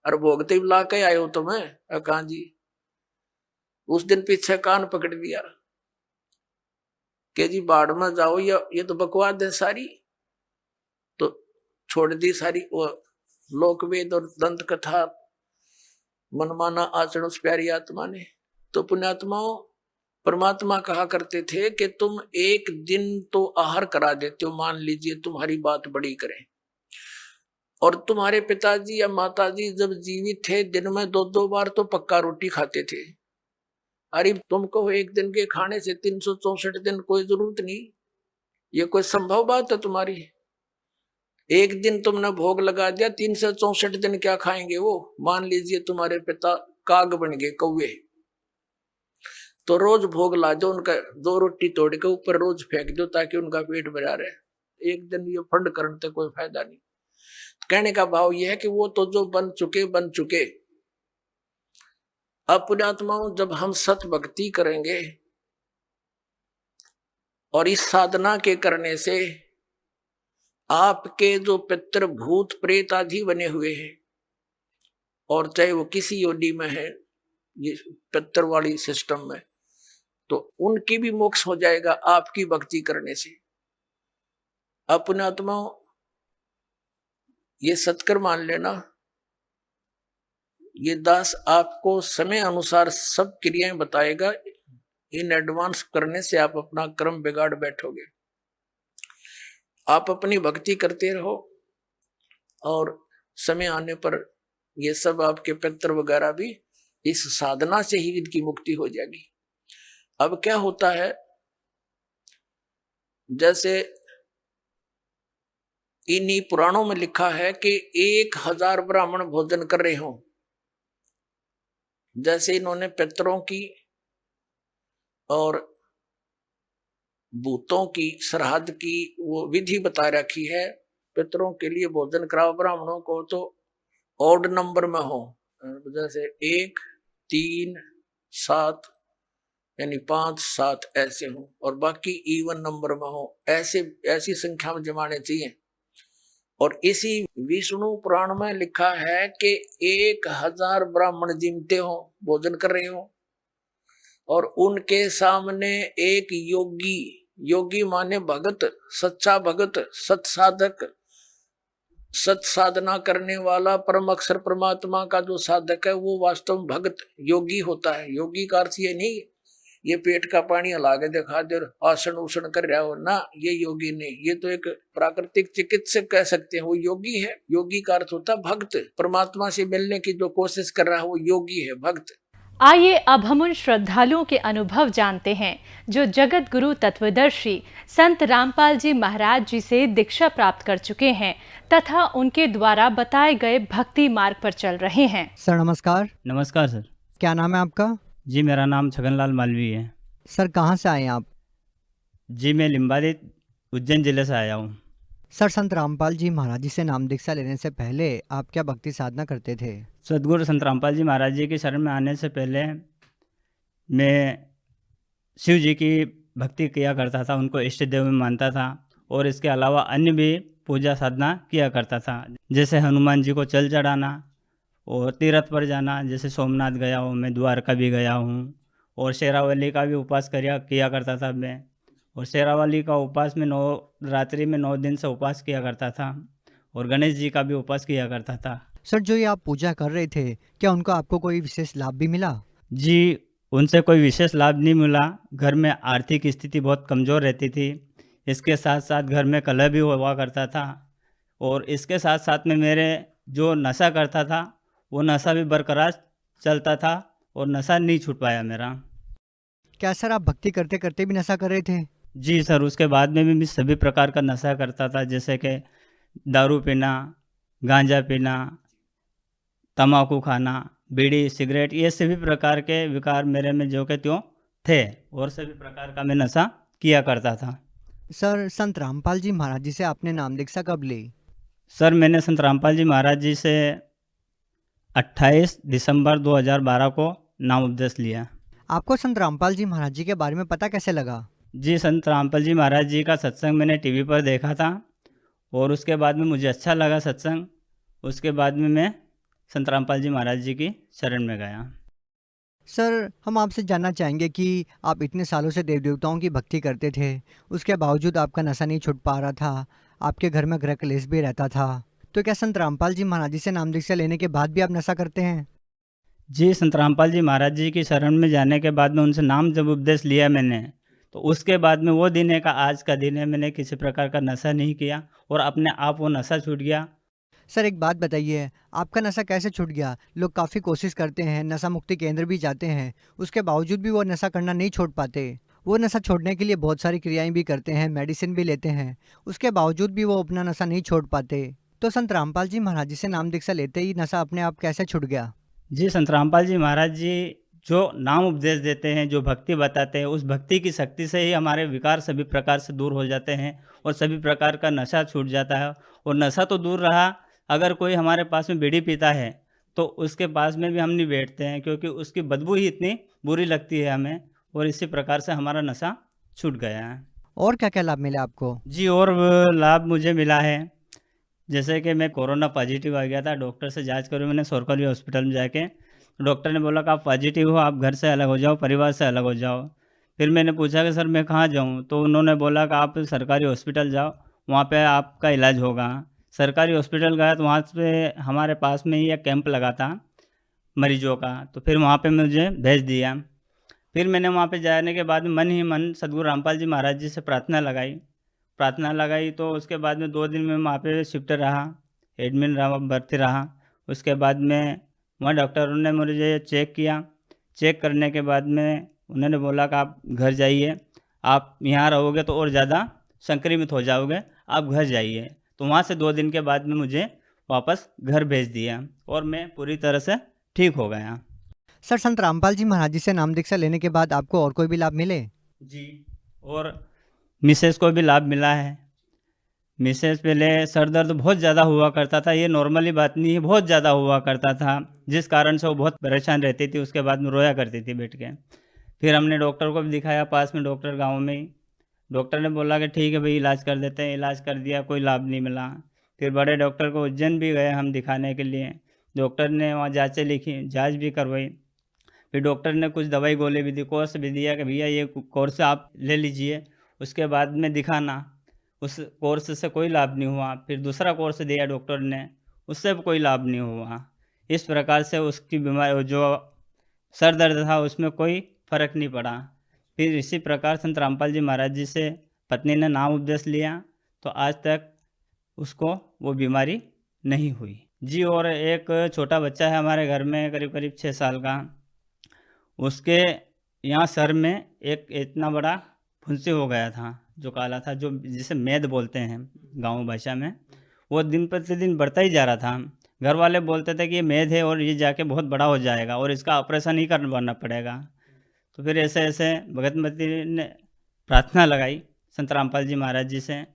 S2: और भोगते ला के आए हो तुम्हें। अखा जी उस दिन पीछे कान पकड़ दिया कि जी बाढ़ में जाओ, ये तो बकवास है सारी। तो छोड़ दी सारी वो लोकवेद और दंत कथा, मनमाना आचरण उस प्यारी आत्मा ने। तो पुण्यात्माओं, परमात्मा कहा करते थे कि तुम 1 दिन तो आहार करा देते हो, मान लीजिए तुम्हारी बात बड़ी करें, और तुम्हारे पिताजी या माताजी जब जीवित थे दिन में 2-2 बार तो पक्का रोटी खाते थे। अरे तुमको 1 दिन के खाने से 364 दिन कोई जरूरत नहीं, ये कोई संभव बात है तुम्हारी? 1 दिन तुमने भोग लगा दिया, 364 दिन क्या खाएंगे वो? मान लीजिए तुम्हारे पिता काग बन गए, कौवे, तो रोज भोग ला दो उनका, 2 रोटी तोड़ के ऊपर रोज फेंक दो ताकि उनका पेट भरा रहे। 1 दिन ये फंड करने से कोई फायदा नहीं। कहने का भाव यह है कि वो तो जो बन चुके। अब पुण्यात्माओं, जब हम सत भक्ति करेंगे और इस साधना के करने से आपके जो पितृ भूत प्रेत आदि बने हुए हैं, और चाहे वो किसी योनि में है, ये पितृ वाली सिस्टम में, तो उनकी भी मोक्ष हो जाएगा आपकी भक्ति करने से। अपने आत्मा ये सत्कर मान लेना, ये दास आपको समय अनुसार सब क्रियाएं बताएगा। इन एडवांस करने से आप अपना कर्म बिगाड़ बैठोगे। आप अपनी भक्ति करते रहो और समय आने पर ये सब आपके पितृ वगैरह भी इस साधना से ही इनकी मुक्ति हो जाएगी। अब क्या होता है, जैसे इन्हीं पुराणों में लिखा है कि 1000 ब्राह्मण भोजन कर रहे हो। जैसे इन्होंने पितरों की और भूतों की श्राद्ध की वो विधि बता रखी है। पितरों के लिए भोजन कराओ ब्राह्मणों को तो ऑड नंबर में हो, जैसे 1, 3, 7 यानी 5, 7 ऐसे हो, और बाकी इवन नंबर में हो, ऐसी संख्या में जमाने चाहिए। और इसी विष्णु पुराण में लिखा है कि 1000 ब्राह्मण जिमते हो, भोजन कर रहे हो, और उनके सामने एक योगी माने भगत, सच्चा भगत, सत्साधक, सत साधना करने वाला परम अक्षर परमात्मा का जो साधक है वो वास्तव में भगत योगी होता है। योगी का अर्थ ये नहीं ये पेट का पानी हला के दिखा दे आसन उसन कर रहा हो ना, ये योगी नहीं, ये तो एक प्राकृतिक चिकित्सक कह सकते हैं, वो योगी है। योगी का अर्थ होता है भक्त, परमात्मा से मिलने की जो कोशिश कर रहा है वो योगी है, भक्त।
S3: आइए अब हम उन श्रद्धालुओं के अनुभव जानते हैं जो जगत गुरु तत्वदर्शी संत रामपाल जी महाराज जी से दीक्षा प्राप्त कर चुके हैं तथा उनके द्वारा बताए गए भक्ति मार्ग पर चल रहे हैं।
S4: सर नमस्कार।
S5: नमस्कार सर।
S4: क्या नाम है आपका?
S5: जी मेरा नाम छगनलाल मालवीय है।
S4: सर कहाँ से आए हैं आप?
S5: जी मैं लिम्बादी उज्जैन जिले से आया हूँ।
S4: सर संत रामपाल जी महाराज जी से नाम दीक्षा लेने से पहले आप क्या भक्ति साधना करते थे?
S5: सदगुरु संत रामपाल जी महाराज जी की शरण में आने से पहले मैं शिव जी की भक्ति किया करता था, उनको इष्ट देव में मानता था, और इसके अलावा अन्य भी पूजा साधना किया करता था, जैसे हनुमान जी को जल चढ़ाना और तीर्थ पर जाना, जैसे सोमनाथ गया हूँ मैं, द्वारका भी गया हूँ, और शेरावली का भी उपास किया करता था मैं। और शेरावली का उपास में 9 रात्रि में 9 दिन से उपास किया करता था, और गणेश जी का भी उपास किया करता था।
S4: सर जो ये आप पूजा कर रहे थे, क्या उनको आपको कोई विशेष लाभ भी मिला?
S5: जी उनसे कोई विशेष लाभ नहीं मिला। घर में आर्थिक स्थिति बहुत कमज़ोर रहती थी, इसके साथ साथ घर में कलह भी हुआ करता था, और इसके साथ साथ में मेरे जो नशा करता था वो नशा भी बरकरार चलता था, और नशा नहीं छूट पाया मेरा।
S4: क्या सर आप भक्ति करते करते भी नशा कर रहे थे?
S5: जी सर, उसके बाद में भी मैं सभी प्रकार का नशा करता था, जैसे कि दारू पीना, गांजा पीना, तम्बाकू खाना, बीड़ी सिगरेट, ये सभी प्रकार के विकार मेरे में जो के त्यों थे, और सभी प्रकार का मैं नशा किया करता था।
S4: सर संत रामपाल जी महाराज जी से आपने नाम दीक्षा कब ली?
S5: सर मैंने संत रामपाल जी महाराज जी से 28 दिसंबर 2012 को नाम उपदेश लिया।
S4: आपको संत रामपाल जी महाराज जी के बारे में पता कैसे लगा?
S5: जी संत रामपाल जी महाराज जी का सत्संग मैंने टीवी पर देखा था, और उसके बाद में मुझे अच्छा लगा सत्संग। उसके बाद में मैं संत रामपाल जी महाराज जी की शरण में गया।
S4: सर हम आपसे जानना चाहेंगे कि आप इतने सालों से देव देवताओं की भक्ति करते थे, उसके बावजूद आपका नशा नहीं छूट पा रहा था, आपके घर में गृह कलेश भी रहता था, तो क्या संत रामपाल जी महाराज जी से नाम दीक्षा लेने के बाद भी आप नशा करते हैं?
S5: जी संत रामपाल जी महाराज जी की शरण में जाने के बाद में उनसे नाम जब उपदेश लिया मैंने, तो उसके बाद में वो दिन है का आज का दिन है, मैंने किसी प्रकार का नशा नहीं किया, और अपने आप वो नशा छूट गया।
S4: सर एक बात बताइए, आपका नशा कैसे छूट गया? लोग काफ़ी कोशिश करते हैं, नशा मुक्ति केंद्र भी जाते हैं, उसके बावजूद भी वो नशा करना नहीं छोड़ पाते। वो नशा छोड़ने के लिए बहुत सारी क्रियाएं भी करते हैं, मेडिसिन भी लेते हैं, उसके बावजूद भी वो अपना नशा नहीं छोड़ पाते। तो संत रामपाल जी महाराज जी से नाम दीक्षा लेते ही नशा अपने आप कैसे छूट गया?
S5: जी संत रामपाल जी महाराज जी जो नाम उपदेश देते हैं, जो भक्ति बताते हैं, उस भक्ति की शक्ति से ही हमारे विकार सभी प्रकार से दूर हो जाते हैं, और सभी प्रकार का नशा छूट जाता है। और नशा तो दूर रहा, अगर कोई हमारे पास में बीड़ी पीता है तो उसके पास में भी हम नहीं बैठते हैं, क्योंकि उसकी बदबू ही इतनी बुरी लगती है हमें, और इसी प्रकार से हमारा नशा छूट गया है।
S4: और क्या क्या लाभ मिला आपको?
S5: जी, और लाभ मुझे मिला है, जैसे कि मैं कोरोना पॉजिटिव आ गया था, डॉक्टर से जांच करी मैंने सरकारी हॉस्पिटल में जाके। डॉक्टर ने बोला कि आप पॉजिटिव हो, आप घर से अलग हो जाओ, परिवार से अलग हो जाओ। फिर मैंने पूछा कि सर मैं कहाँ जाऊँ? तो उन्होंने बोला कि आप सरकारी हॉस्पिटल जाओ, वहाँ पे आपका इलाज होगा। सरकारी हॉस्पिटल गया तो वहाँ पे हमारे पास में ही एक कैंप लगा था मरीजों का, तो फिर वहाँ पे मुझे भेज दिया। फिर मैंने वहाँ पे जाने के बाद मन ही मन सद्गुरु रामपाल जी महाराज जी से प्रार्थना लगाई। तो उसके बाद में 2 दिन में वहाँ पे शिफ्ट रहा, एडमिट रहा, भर्ती रहा। उसके बाद में वहाँ डॉक्टरों ने मुझे चेक किया। चेक करने के बाद में उन्होंने बोला कि आप घर जाइए, आप यहाँ रहोगे तो और ज़्यादा संक्रमित हो जाओगे, आप घर जाइए। तो वहाँ से 2 दिन के बाद में मुझे वापस घर भेज दिया और मैं पूरी तरह से ठीक हो गया।
S4: सर, संत रामपाल जी महाराज जी से नाम दीक्षा लेने के बाद आपको और कोई भी लाभ मिले?
S5: जी, और मिसेस को भी लाभ मिला है। मिसेस पहले सर दर्द बहुत ज़्यादा हुआ करता था, ये नॉर्मली बात नहीं है, बहुत ज़्यादा हुआ करता था, जिस कारण से वो बहुत परेशान रहती थी। उसके बाद में रोया करती थी बैठ के। फिर हमने डॉक्टर को भी दिखाया, पास में डॉक्टर गाँव में ही। डॉक्टर ने बोला कि ठीक है भाई, इलाज कर देते हैं। इलाज कर दिया, कोई लाभ नहीं मिला। फिर बड़े डॉक्टर को उज्जैन भी गए हम दिखाने के लिए। डॉक्टर ने वहाँ जाँचें लिखी, जाँच भी करवाई। फिर डॉक्टर ने कुछ दवाई गोली भी दी, कोर्स भी दिया कि भैया ये कोर्स आप ले लीजिए, उसके बाद में दिखाना। उस कोर्स से कोई लाभ नहीं हुआ। फिर दूसरा कोर्स दिया डॉक्टर ने, उससे भी कोई लाभ नहीं हुआ। इस प्रकार से उसकी बीमारी जो सर दर्द था उसमें कोई फ़र्क नहीं पड़ा। फिर इसी प्रकार संत रामपाल जी महाराज जी से पत्नी ने नाम उपदेश लिया, तो आज तक उसको वो बीमारी नहीं हुई। जी, और एक छोटा बच्चा है हमारे घर में, करीब करीब 6 साल का। उसके यहाँ सर में एक इतना बड़ा फुंसी हो गया था, जो काला था, जो जिसे मेद बोलते हैं गाँव भाषा में। वो दिन प्रतिदिन बढ़ता ही जा रहा था। घर वाले बोलते थे कि ये मेद है और ये जाके बहुत बड़ा हो जाएगा और इसका ऑपरेशन ही करवाना पड़ेगा। तो फिर ऐसे ऐसे भगतमती ने प्रार्थना लगाई संत रामपाल जी महाराज जी से,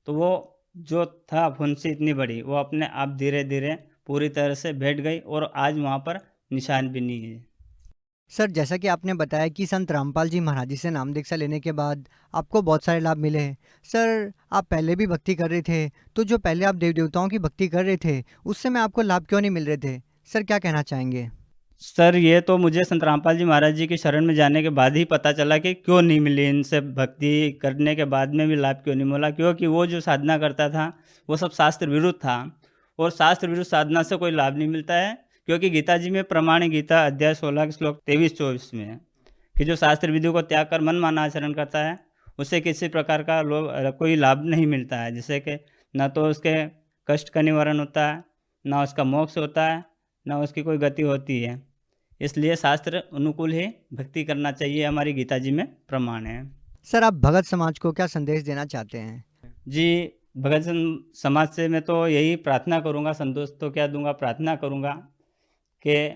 S5: तो वो जो था फुंसी इतनी बड़ी, वो अपने आप धीरे धीरे पूरी तरह से बैठ गई और आज वहाँ पर निशान भी नहीं है।
S4: सर, जैसा कि आपने बताया कि संत रामपाल जी महाराज जी से नाम दीक्षा लेने के बाद आपको बहुत सारे लाभ मिले हैं। सर, आप पहले भी भक्ति कर रहे थे, तो जो पहले आप देव देवताओं की भक्ति कर रहे थे उस समय आपको लाभ क्यों नहीं मिल रहे थे? सर, क्या कहना चाहेंगे?
S5: सर, ये तो मुझे संत रामपाल जी महाराज जी की शरण में जाने के बाद ही पता चला कि क्यों नहीं मिली। इनसे भक्ति करने के बाद में भी लाभ क्यों नहीं मिला, क्योंकि वो जो साधना करता था वो सब शास्त्र विरुद्ध था, और शास्त्र विरुद्ध साधना से कोई लाभ नहीं मिलता है। क्योंकि गीता जी में प्रमाण गीता अध्याय 16 के श्लोक 23-24 में है कि जो शास्त्र विधि को त्याग कर मन माना आचरण करता है उसे किसी प्रकार का कोई लाभ नहीं मिलता है। जैसे कि न तो उसके कष्ट का निवारण होता है, ना उसका मोक्ष होता है, ना उसकी कोई गति होती है। इसलिए शास्त्र अनुकूल ही भक्ति करना चाहिए, हमारी गीता जी में प्रमाण है।
S4: सर, आप भगत समाज को क्या संदेश देना चाहते हैं?
S5: जी, भगत समाज से मैं तो यही प्रार्थना करूँगा, संतोष तो क्या दूंगा, प्रार्थना करूँगा कि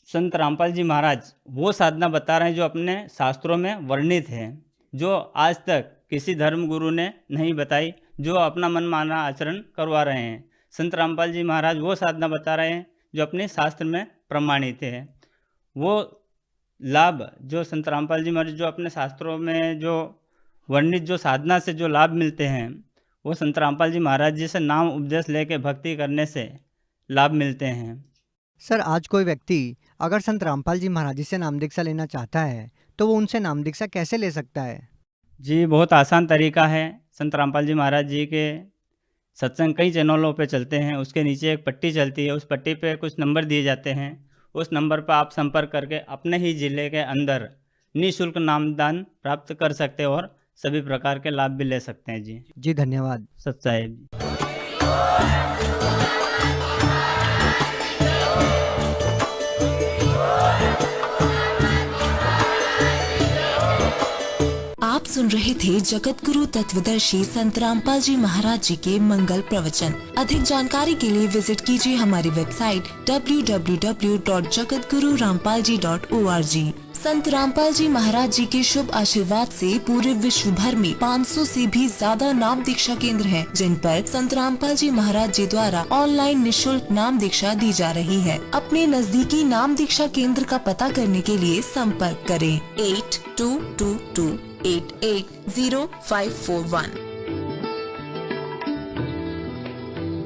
S5: संत रामपाल जी महाराज वो साधना बता रहे हैं जो अपने शास्त्रों में वर्णित है, जो आज तक किसी धर्म गुरु ने नहीं बताई, जो अपना मन माना आचरण करवा रहे हैं। संत रामपाल जी महाराज वो साधना बता रहे हैं जो अपने शास्त्र में प्रमाणित है। वो लाभ जो संत रामपाल जी महाराज जो अपने शास्त्रों में जो वर्णित जो साधना से जो लाभ मिलते हैं, वो संत रामपाल जी महाराज जी से नाम उपदेश लेके भक्ति करने से लाभ मिलते हैं।
S4: सर, आज कोई व्यक्ति अगर संत रामपाल जी महाराज जी से नाम दीक्षा लेना चाहता है तो वो उनसे नाम दीक्षा कैसे ले सकता है?
S5: जी, बहुत आसान तरीका है। संत रामपाल जी महाराज जी के सत्संग कई चैनलों पे चलते हैं, उसके नीचे एक पट्टी चलती है, उस पट्टी पे कुछ नंबर दिए जाते हैं। उस नंबर पर आप संपर्क करके अपने ही जिले के अंदर निःशुल्क नामदान प्राप्त कर सकते हैं और सभी प्रकार के लाभ भी ले सकते हैं। जी,
S4: धन्यवाद।
S5: सत साहेब जी।
S6: आप सुन रहे थे जगत गुरु तत्वदर्शी संत रामपाल जी महाराज जी के मंगल प्रवचन। अधिक जानकारी के लिए विजिट कीजिए हमारी वेबसाइट www.jagatgururampalji.org। संत रामपाल जी महाराज जी के शुभ आशीर्वाद से पूरे विश्व भर में 500 से भी ज्यादा नाम दीक्षा केंद्र हैं, जिन पर संत रामपाल जी महाराज जी द्वारा ऑनलाइन निःशुल्क नाम दीक्षा दी जा रही है। अपने नजदीकी नाम दीक्षा केंद्र का पता करने के लिए संपर्क करें 8222 880541।